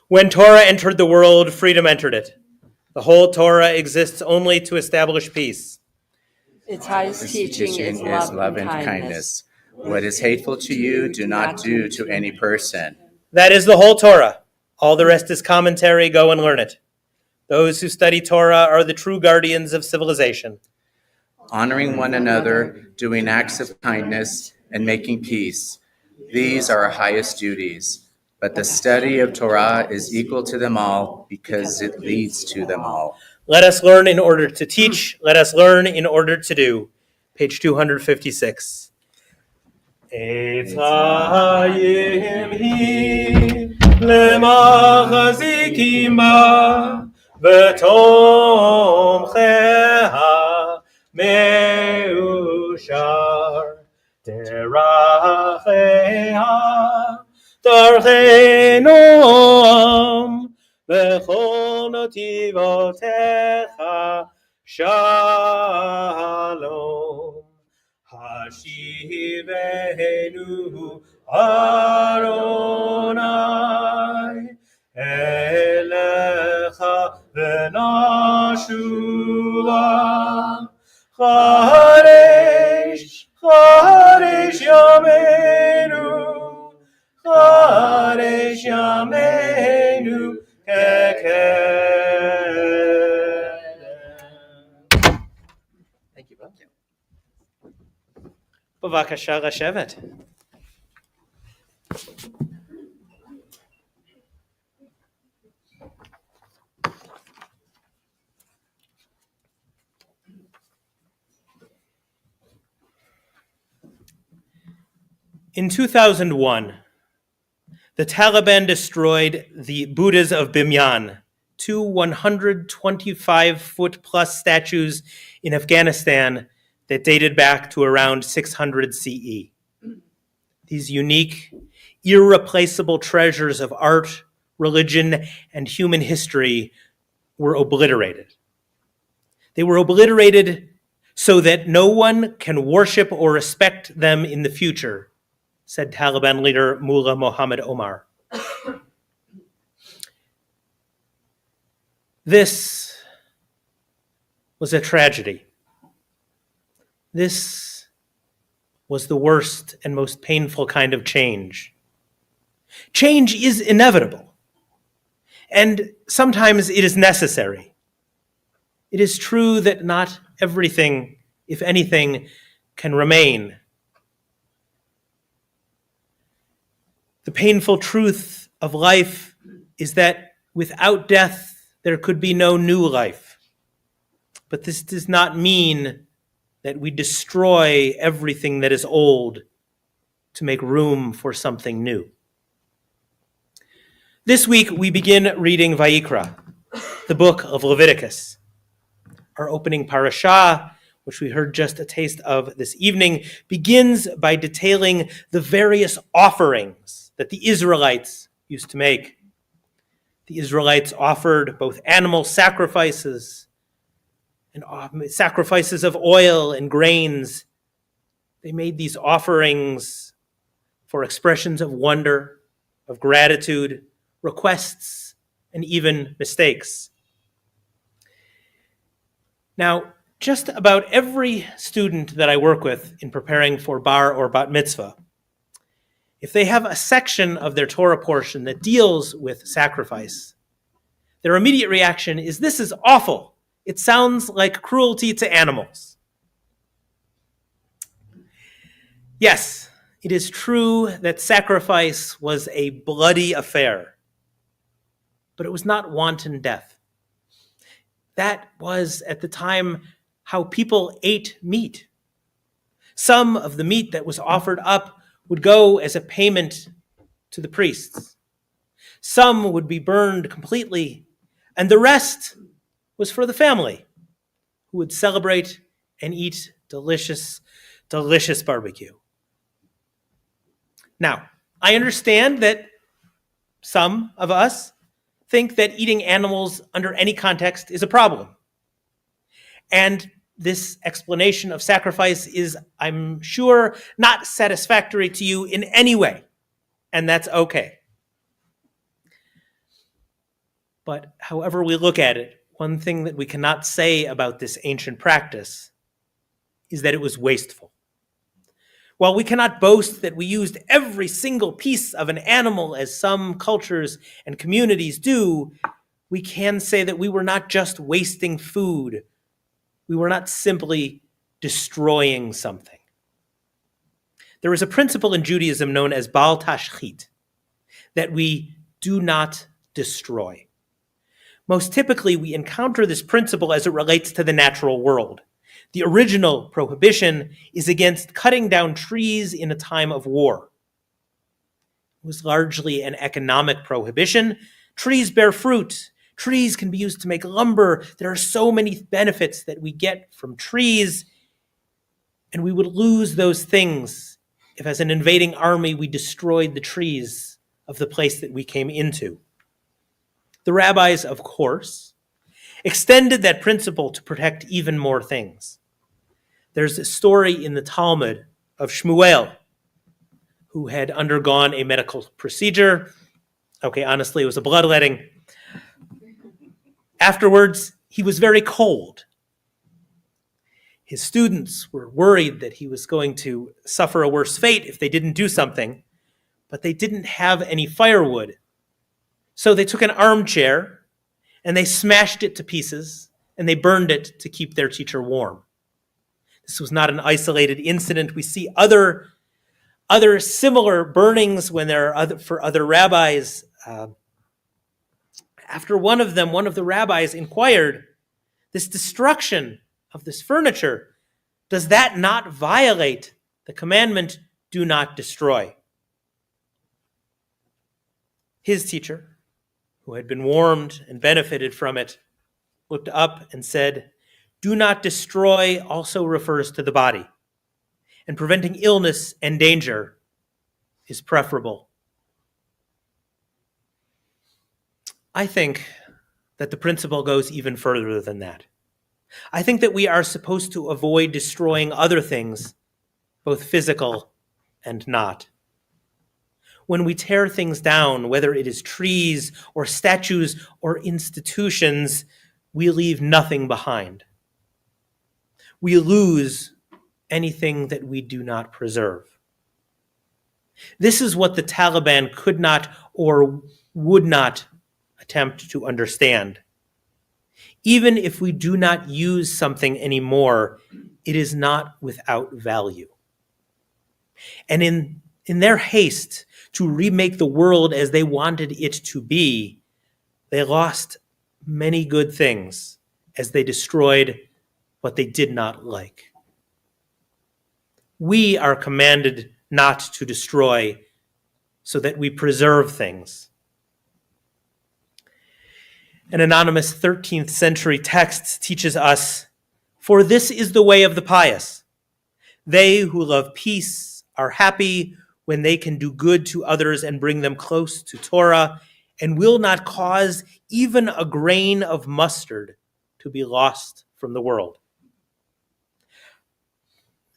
When Torah entered the world, freedom entered it. The whole Torah exists only to establish peace. Its highest teaching is love and kindness. What is hateful to you, do not do to any person. That is the whole Torah. All the rest is commentary. Go and learn it. Those who study Torah are the true guardians of civilization. Honoring one another, doing acts of kindness, and making peace. These are our highest duties. But the study of Torah is equal to them all because it leads to them all. Let us learn in order to teach. Let us learn in order to do. Page 256. Eitz Chaim hi lemachzikim ba v'tomcheha meushar derachea darchei noam v'chol notivotecha shalom. Hashivenu Adonai elecha v'nashuva Charesh Yameinu kekedem. Thank you both. Bavakasha Rashevet. In 2001, the Taliban destroyed the Buddhas of Bimyan, two 125-foot-plus statues in Afghanistan that dated back to around 600 CE. These unique, irreplaceable treasures of art, religion, and human history were obliterated. They were obliterated so that no one can worship or respect them in the future, said Taliban leader Mullah Mohammed Omar. This was a tragedy. This was the worst and most painful kind of change. Change is inevitable, and sometimes it is necessary. It is true that not everything, if anything, can remain. The painful truth of life is that without death, there could be no new life. But this does not mean that we destroy everything that is old to make room for something new. This week, we begin reading Vayikra, the book of Leviticus. Our opening parashah, which we heard just a taste of this evening, begins by detailing the various offerings that the Israelites used to make. The Israelites offered both animal sacrifices and sacrifices of oil and grains. They made these offerings for expressions of wonder, of gratitude, requests, and even mistakes. Now, just about every student that I work with in preparing for bar or bat mitzvah, if they have a section of their Torah portion that deals with sacrifice, their immediate reaction is, "This is awful. It sounds like cruelty to animals." Yes, it is true that sacrifice was a bloody affair, but it was not wanton death. That was, at the time, how people ate meat. Some of the meat that was offered up would go as a payment to the priests. Some would be burned completely, and the rest was for the family, who would celebrate and eat delicious, delicious barbecue. Now, I understand that some of us think that eating animals under any context is a problem. And this explanation of sacrifice is, I'm sure, not satisfactory to you in any way, and that's okay. But however we look at it, one thing that we cannot say about this ancient practice is that it was wasteful. While we cannot boast that we used every single piece of an animal as some cultures and communities do, we can say that we were not just wasting food. We were not simply destroying something. There is a principle in Judaism known as Bal Tashchit, that we do not destroy. Most typically, we encounter this principle as it relates to the natural world. The original prohibition is against cutting down trees in a time of war. It was largely an economic prohibition. Trees bear fruit. Trees can be used to make lumber. There are so many benefits that we get from trees, and we would lose those things if, as an invading army, we destroyed the trees of the place that we came into. The rabbis, of course, extended that principle to protect even more things. There's a story in the Talmud of Shmuel, who had undergone a medical procedure. Okay, honestly, it was a bloodletting. Afterwards, he was very cold. His students were worried that he was going to suffer a worse fate if they didn't do something, but they didn't have any firewood. So they took an armchair and they smashed it to pieces and they burned it to keep their teacher warm. This was not an isolated incident. We see other similar burnings when there are for other rabbis. After one of the rabbis inquired, this destruction of this furniture, does that not violate the commandment, do not destroy? His teacher, who had been warmed and benefited from it, looked up and said, do not destroy also refers to the body, and preventing illness and danger is preferable. I think that the principle goes even further than that. I think that we are supposed to avoid destroying other things, both physical and not. When we tear things down, whether it is trees or statues or institutions, we leave nothing behind. We lose anything that we do not preserve. This is what the Taliban could not or would not attempt to understand. Even if we do not use something anymore, it is not without value. And in their haste to remake the world as they wanted it to be, they lost many good things as they destroyed what they did not like. We are commanded not to destroy so that we preserve things. An anonymous 13th century text teaches us, for this is the way of the pious. They who love peace are happy when they can do good to others and bring them close to Torah, and will not cause even a grain of mustard to be lost from the world.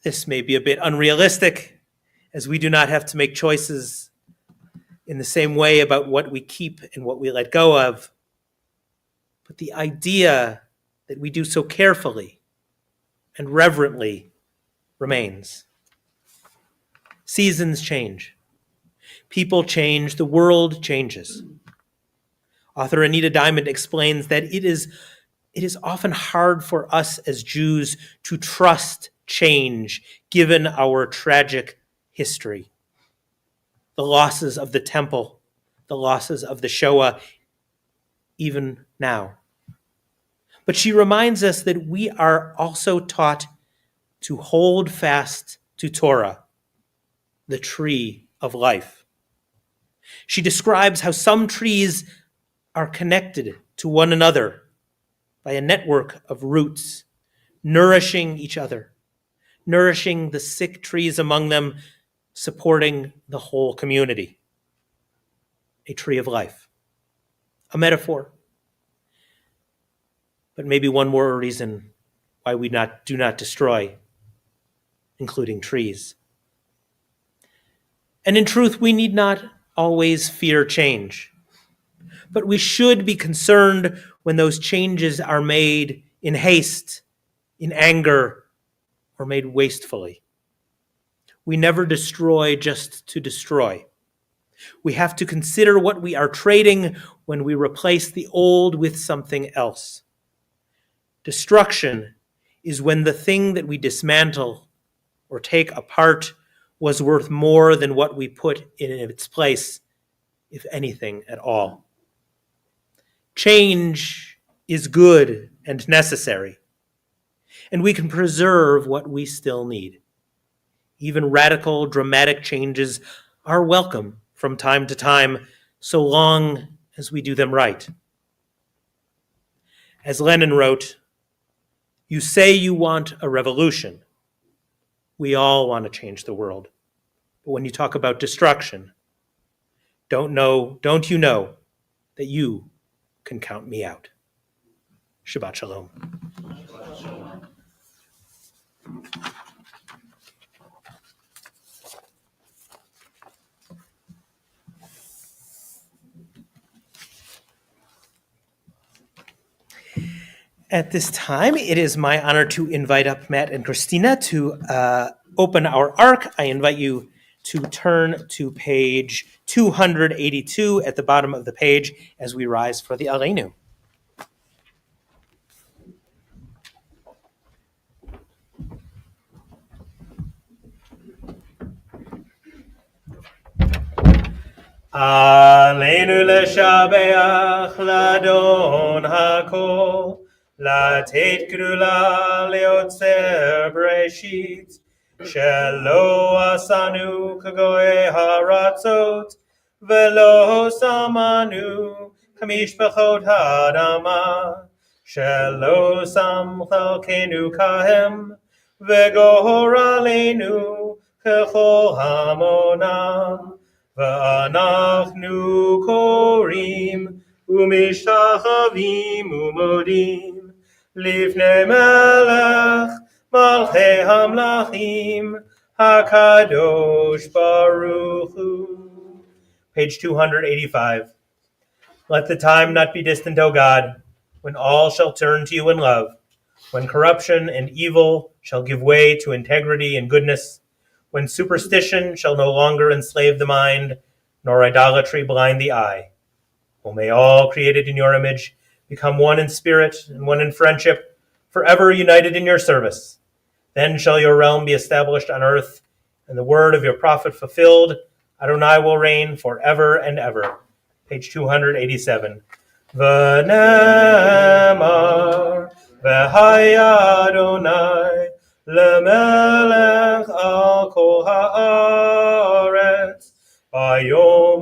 This may be a bit unrealistic, as we do not have to make choices in the same way about what we keep and what we let go of. But the idea that we do so carefully and reverently remains. Seasons change. People change. The world changes. Author Anita Diamond explains that it is often hard for us as Jews to trust change, given our tragic history, the losses of the temple, the losses of the Shoah, even now. But she reminds us that we are also taught to hold fast to Torah, the tree of life. She describes how some trees are connected to one another by a network of roots, nourishing each other, nourishing the sick trees among them, supporting the whole community. A tree of life, a metaphor. But maybe one more reason why we do not destroy, including trees. And in truth, we need not always fear change, but we should be concerned when those changes are made in haste, in anger, or made wastefully. We never destroy just to destroy. We have to consider what we are trading when we replace the old with something else. Destruction is when the thing that we dismantle or take apart was worth more than what we put in its place, if anything at all. Change is good and necessary, and we can preserve what we still need. Even radical, dramatic changes are welcome from time to time, so long as we do them right. As Lenin wrote, "You say you want a revolution. We all want to change the world. But when you talk about destruction, don't you know that you can count me out?" Shabbat Shalom. At this time, it is my honor to invite up Matt and Christina to open our ark. I invite you to turn to page 282 at the bottom of the page as we rise for the Reno. Aleinu leshabeach ladon hakol, לתת גדולה ליוצר בראשית, שלא עשנו כגוי הארצות, ולא שמנו כמשפחות האדמה, שלא שם חלקנו כהם, וגורלנו ככל המונם, ואנחנו קוראים ומשתחווים ומודים לפני מלך מלכי המלכים הקדוש ברוך hu. Page 285. Let the time not be distant, O God, when all shall turn to you in love, when corruption and evil shall give way to integrity and goodness, when superstition shall no longer enslave the mind, nor idolatry blind the eye. O may all created in your image become one in spirit and one in friendship, forever united in your service. Then shall your realm be established on earth, and the word of your prophet fulfilled. Adonai will reign forever and ever. Page 287. V'nemar v'haya Adonai lemelech al kol haaretz bayom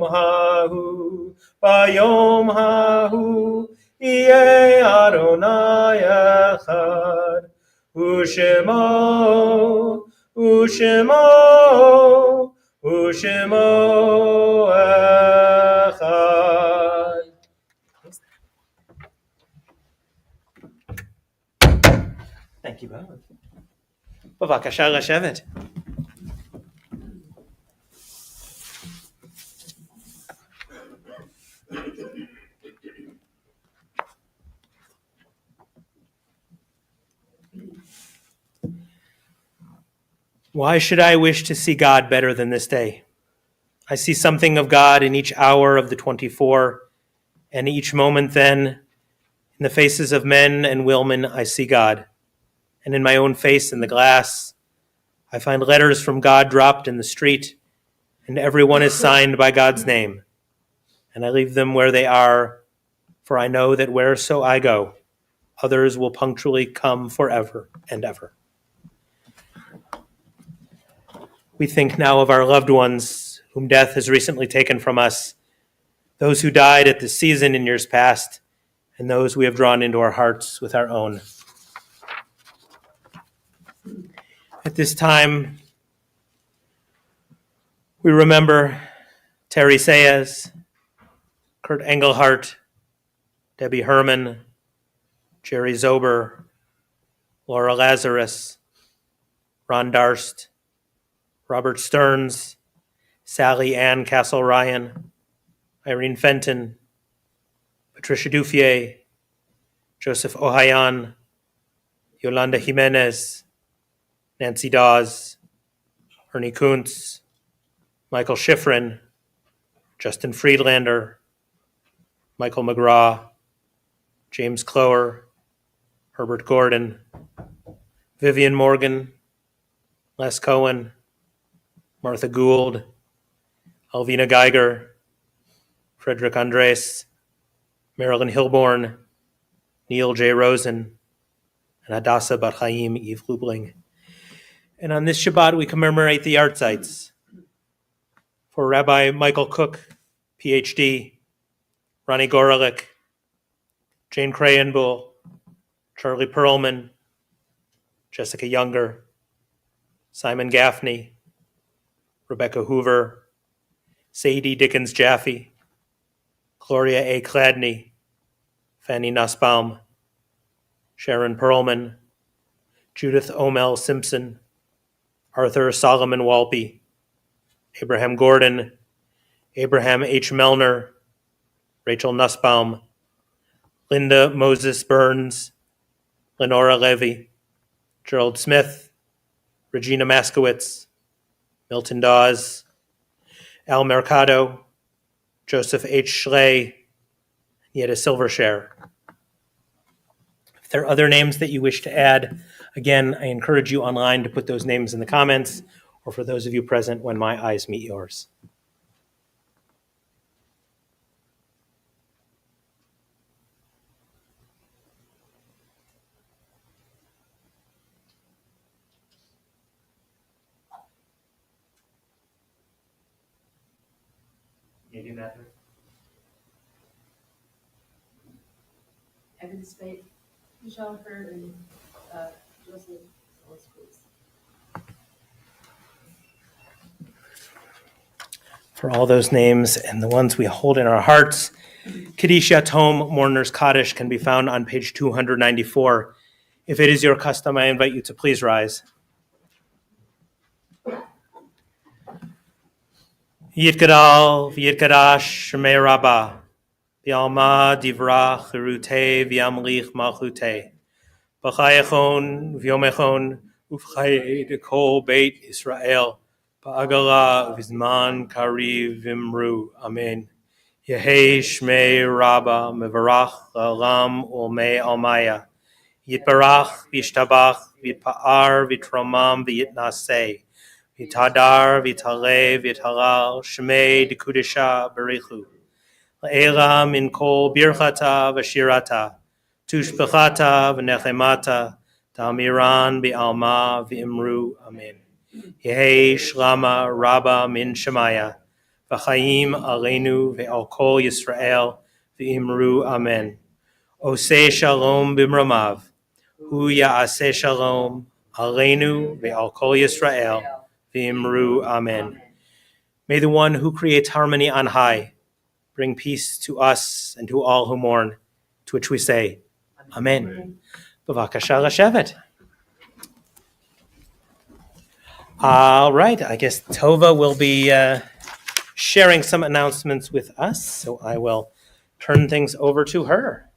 hahu yeh Adonai echad u'shemo echad. Thank you both. בבקשה לשבת. Why should I wish to see God better than this day? I see something of God in each hour of the 24, and each moment then, in the faces of men and women, I see God. And in my own face in the glass, I find letters from God dropped in the street, and everyone is signed by God's name. And I leave them where they are, for I know that whereso I go, others will punctually come forever and ever. We think now of our loved ones whom death has recently taken from us, those who died at this season in years past, and those we have drawn into our hearts with our own. At this time, we remember Terry Sayes, Kurt Engelhardt, Debbie Herman, Jerry Zober, Laura Lazarus, Ron Darst, Robert Stearns, Sally Ann Castle-Ryan, Irene Fenton, Patricia Duffier, Joseph Ohayan, Yolanda Jimenez, Nancy Dawes, Ernie Kuntz, Michael Schifrin, Justin Friedlander, Michael McGraw, James Clower, Herbert Gordon, Vivian Morgan, Les Cohen, Martha Gould, Alvina Geiger, Frederick Andres, Marilyn Hilborn, Neil J. Rosen, and Hadassah Bat Chaim Eve Lubling. And on this Shabbat, we commemorate the Artzites. For Rabbi Michael Cook, PhD, Ronnie Gorelick, Jane Krayenbull, Charlie Perlman, Jessica Younger, Simon Gaffney, Rebecca Hoover, Sadie Dickens Jaffe, Gloria A. Cladney, Fanny Nussbaum, Sharon Perlman, Judith Omel Simpson, Arthur Solomon Walpe, Abraham Gordon, Abraham H. Melner, Rachel Nussbaum, Linda Moses Burns, Lenora Levy, Gerald Smith, Regina Maskowitz, Milton Dawes, Al Mercado, Joseph H. Schley, Yetta Silvershare. If there are other names that you wish to add, again, I encourage you online to put those names in the comments, or for those of you present, when my eyes meet yours. You do that? Evan Spade, Michelle Hurd, and Joseph Ellis, please. For all those names and the ones we hold in our hearts, Kaddish Yatom Mourner's Kaddish can be found on page 294. If it is your custom, I invite you to please rise. Yitgadal v'yitgadash Shemei Rabbah v'alma divra chirute v'yamlich malchute b'chayachon v'yomechon ufchaye dekol beit Israel ba'agala v'zman kariv v'imru. Amen. Yehei Shmei Rabbah mevarach la'olam ulmei almaya yitbarach v'yishtabach v'yitpa'ar v'yitromam v'yitnaseh Vitadar, Vitale, Vitalal, Shmei, Dekudisha, Berichu. La'ela min kol birchata v'shirata, tushbechata v'nechemata, Talmiran bi'alma v'imru. Amen. Yehi shlama rabba min shemaya, v'chaim aleinu ve'al kol Yisrael v'imru. Amen. Oseh shalom b'mramav, hu ya'aseh shalom aleinu ve'al kol Yisrael. V'imru, Amen. May the one who creates harmony on high bring peace to us and to all who mourn, to which we say, Amen. B'vakasha l'shevet. All right, I guess Tova will be sharing some announcements with us, so I will turn things over to her.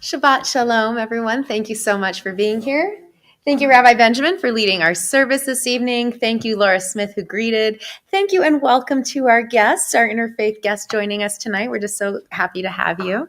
Shabbat Shalom, everyone. Thank you so much for being here. Thank you, Rabbi Benjamin, for leading our service this evening. Thank you, Laura Smith, who greeted. Thank you and welcome to our guests, our interfaith guests joining us tonight. We're just so happy to have you.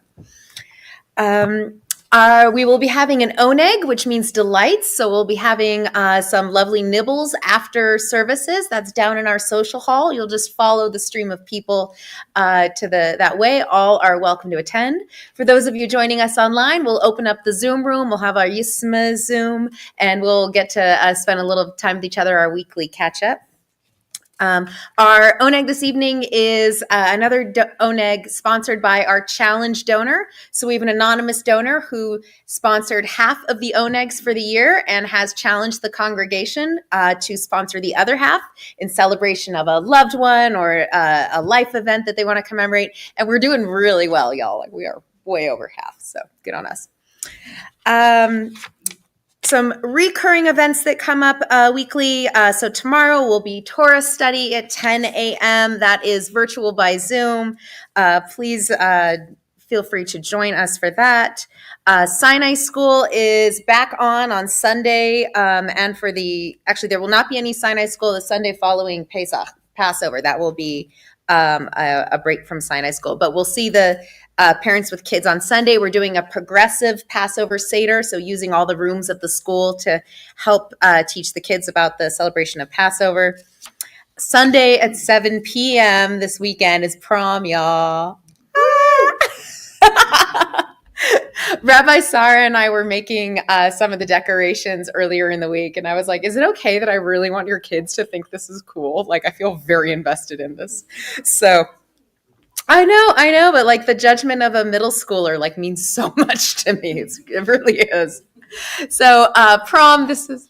We will be having an oneg, which means delights. So we'll be having some lovely nibbles after services. That's down in our social hall. You'll just follow the stream of people that way. All are welcome to attend. For those of you joining us online, we'll open up the Zoom room. We'll have our Yisma Zoom, and we'll get to spend a little time with each other, our weekly catch-up. Our oneg this evening is another oneg sponsored by our challenge donor. So we have an anonymous donor who sponsored half of the onegs for the year and has challenged the congregation to sponsor the other half in celebration of a loved one or a life event that they want to commemorate. And we're doing really well, y'all. Like, we are way over half, so good on us. Some recurring events that come up weekly. So tomorrow will be Torah study at 10 a.m. That is virtual by Zoom. Please feel free to join us for that. Sinai School is back on Sunday. And actually there will not be any Sinai School the Sunday following Passover. That will be a break from Sinai School. But we'll see the parents with kids on Sunday. We're doing a progressive Passover Seder, so using all the rooms of the school to help teach the kids about the celebration of Passover. Sunday at 7 p.m. this weekend is prom, y'all. Rabbi Sarah and I were making some of the decorations earlier in the week, and I was like, is it okay that I really want your kids to think this is cool? Like, I feel very invested in this. So I know, but like the judgment of a middle schooler like means so much to me. It really is. So prom, this is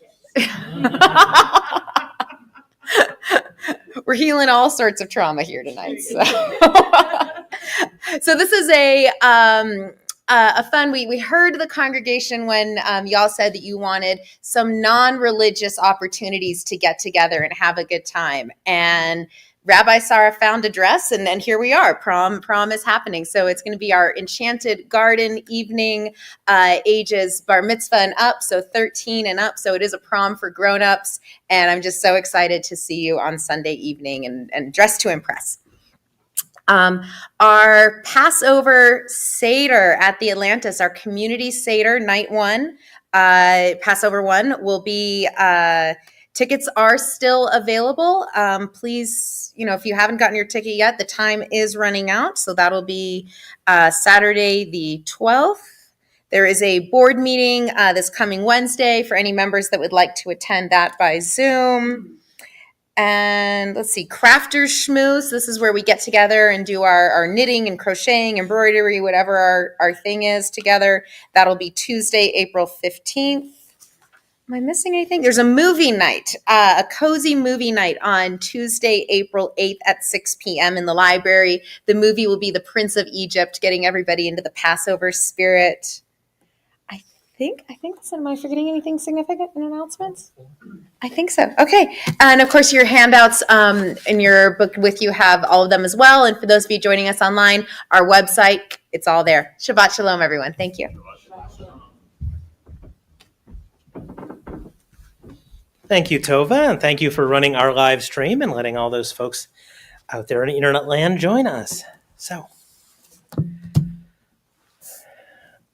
we're healing all sorts of trauma here tonight. So this is a fun. We heard the congregation when y'all said that you wanted some non-religious opportunities to get together and have a good time, and Rabbi Sarah found a dress, and then here we are. Prom is happening. So it's going to be our Enchanted Garden evening, ages bar mitzvah and up, so 13 and up. So it is a prom for grown-ups, and I'm just so excited to see you on Sunday evening and dressed to impress. Our Passover Seder at the Atlantis, our community Seder, night one, Passover one, will be tickets are still available. Please, if you haven't gotten your ticket yet, the time is running out. So that'll be Saturday the 12th. There is a board meeting this coming Wednesday for any members that would like to attend that by Zoom. And let's see, Crafters Schmooze. This is where we get together and do our knitting and crocheting, embroidery, whatever our thing is together. That'll be Tuesday, April 15th. Am I missing anything? There's a movie night, a cozy movie night on Tuesday, April 8th at 6 p.m. in the library. The movie will be The Prince of Egypt, getting everybody into the Passover spirit. I think so. Am I forgetting anything significant in announcements? I think so. Okay. And of course, your handouts in your book with you have all of them as well. And for those of you joining us online, our website, it's all there. Shabbat Shalom, everyone. Thank you. Thank you, Tova, and thank you for running our live stream and letting all those folks out there in internet land join us. So,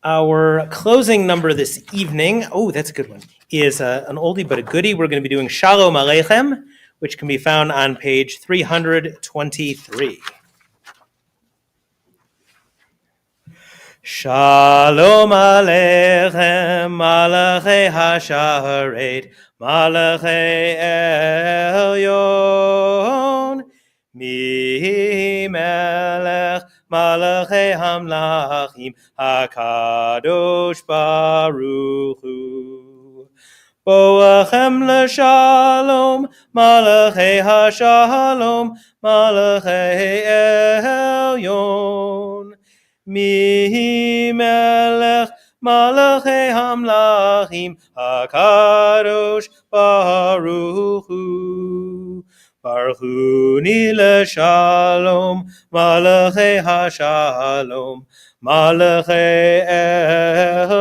our closing number this evening, that's a good one, is an oldie but a goodie. We're going to be doing Shalom Aleichem, which can be found on page 323. Shalom Aleichem, Malachei HaSharet, Malachei Elyon, Mi Melech, Malachei Hamlachim, HaKadosh Baruch Hu. Boachem l'shalom, Malachei HaShalom, Malachei Elyon. Mi melech malachei hamlachim hakadosh baruch hu. Baruchuni l'shalom malachei hashalom malachei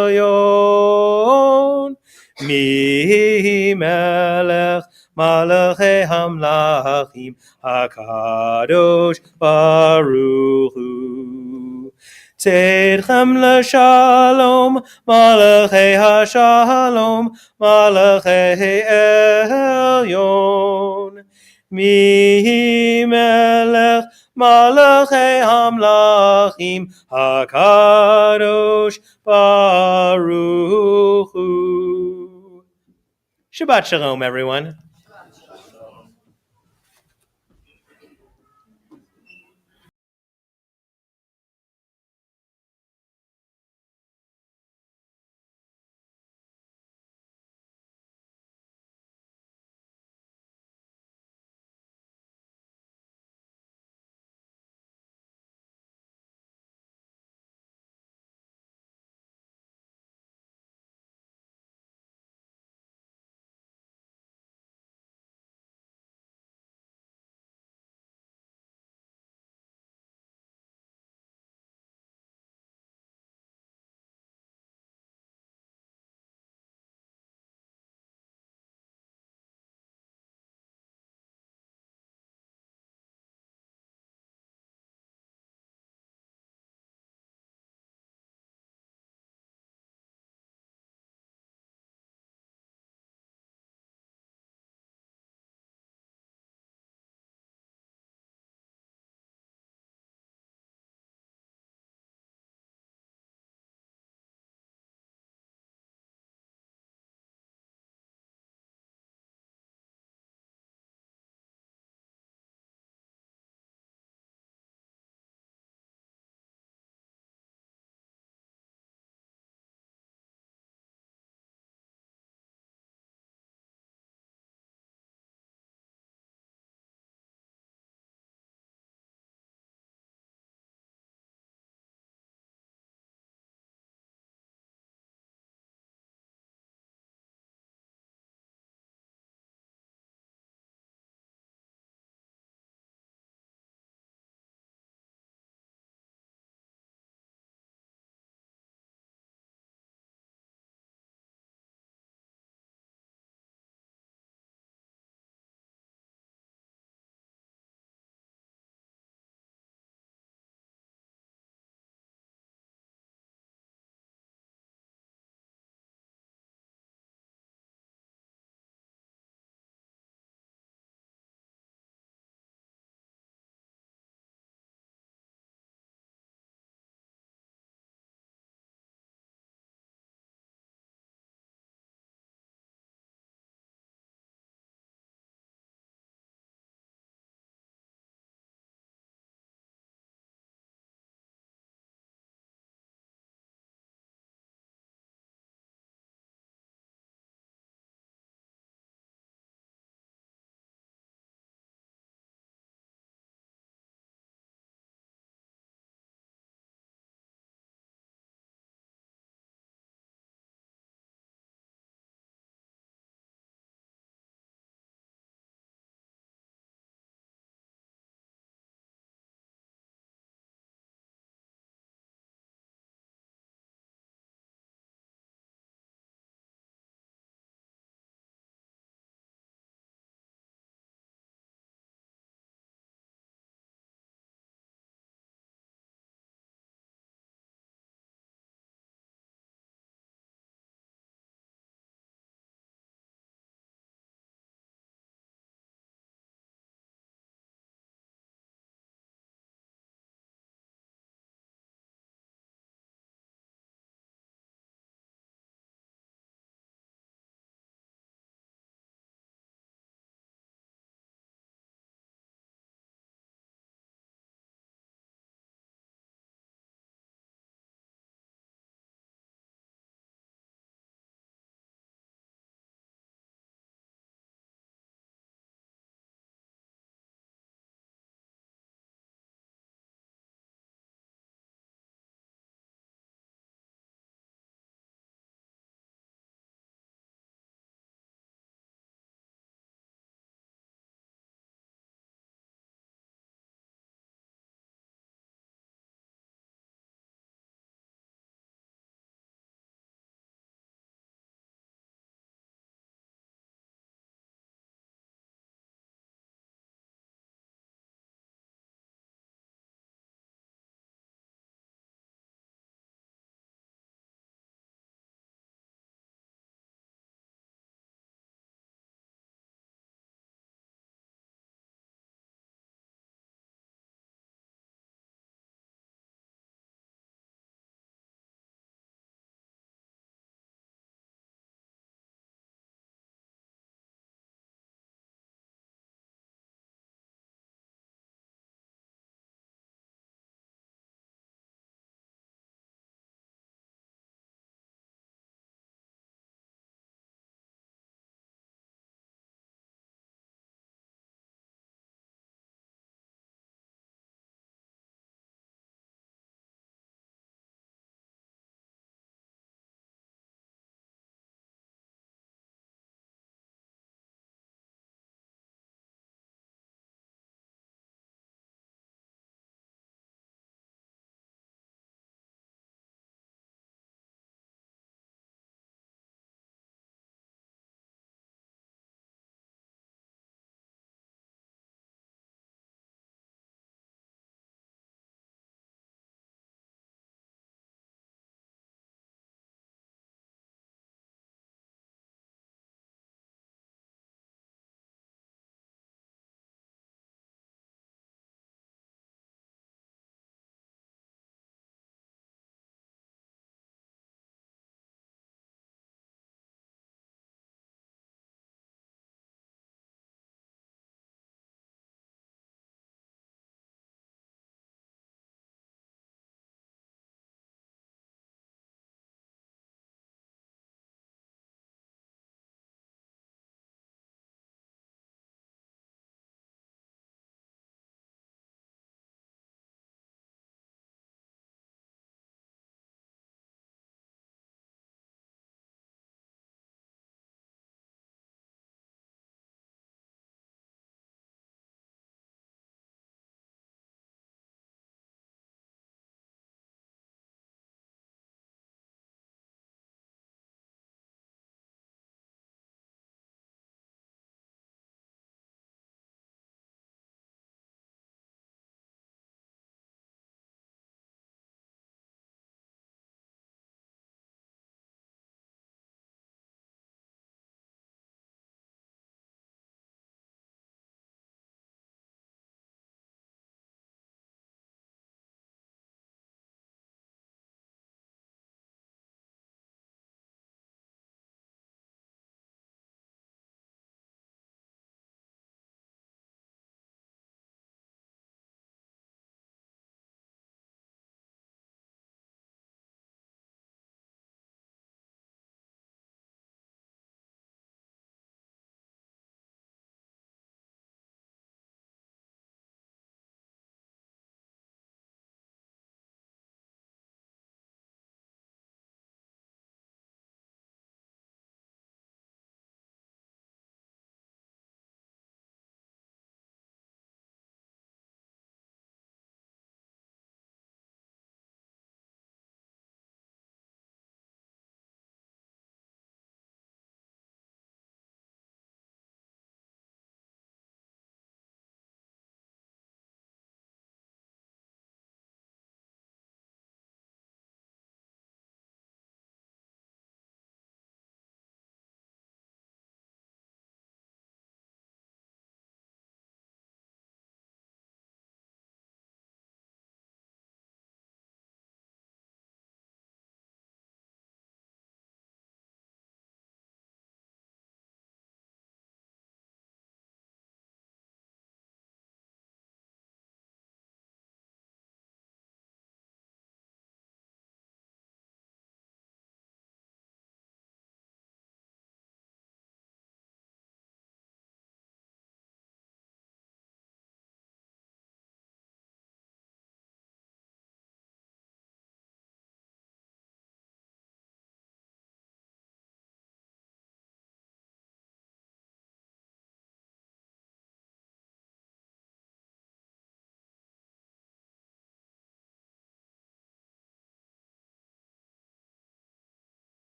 elyon. Mi melech malachei hamlachim hakadosh baruch hu. Tzedchem l'shalom, Malachei HaShalom, Malachei Elyon. Mi melech Malachei Hamlachim, HaKadosh Baruch Hu. Shabbat Shalom, everyone.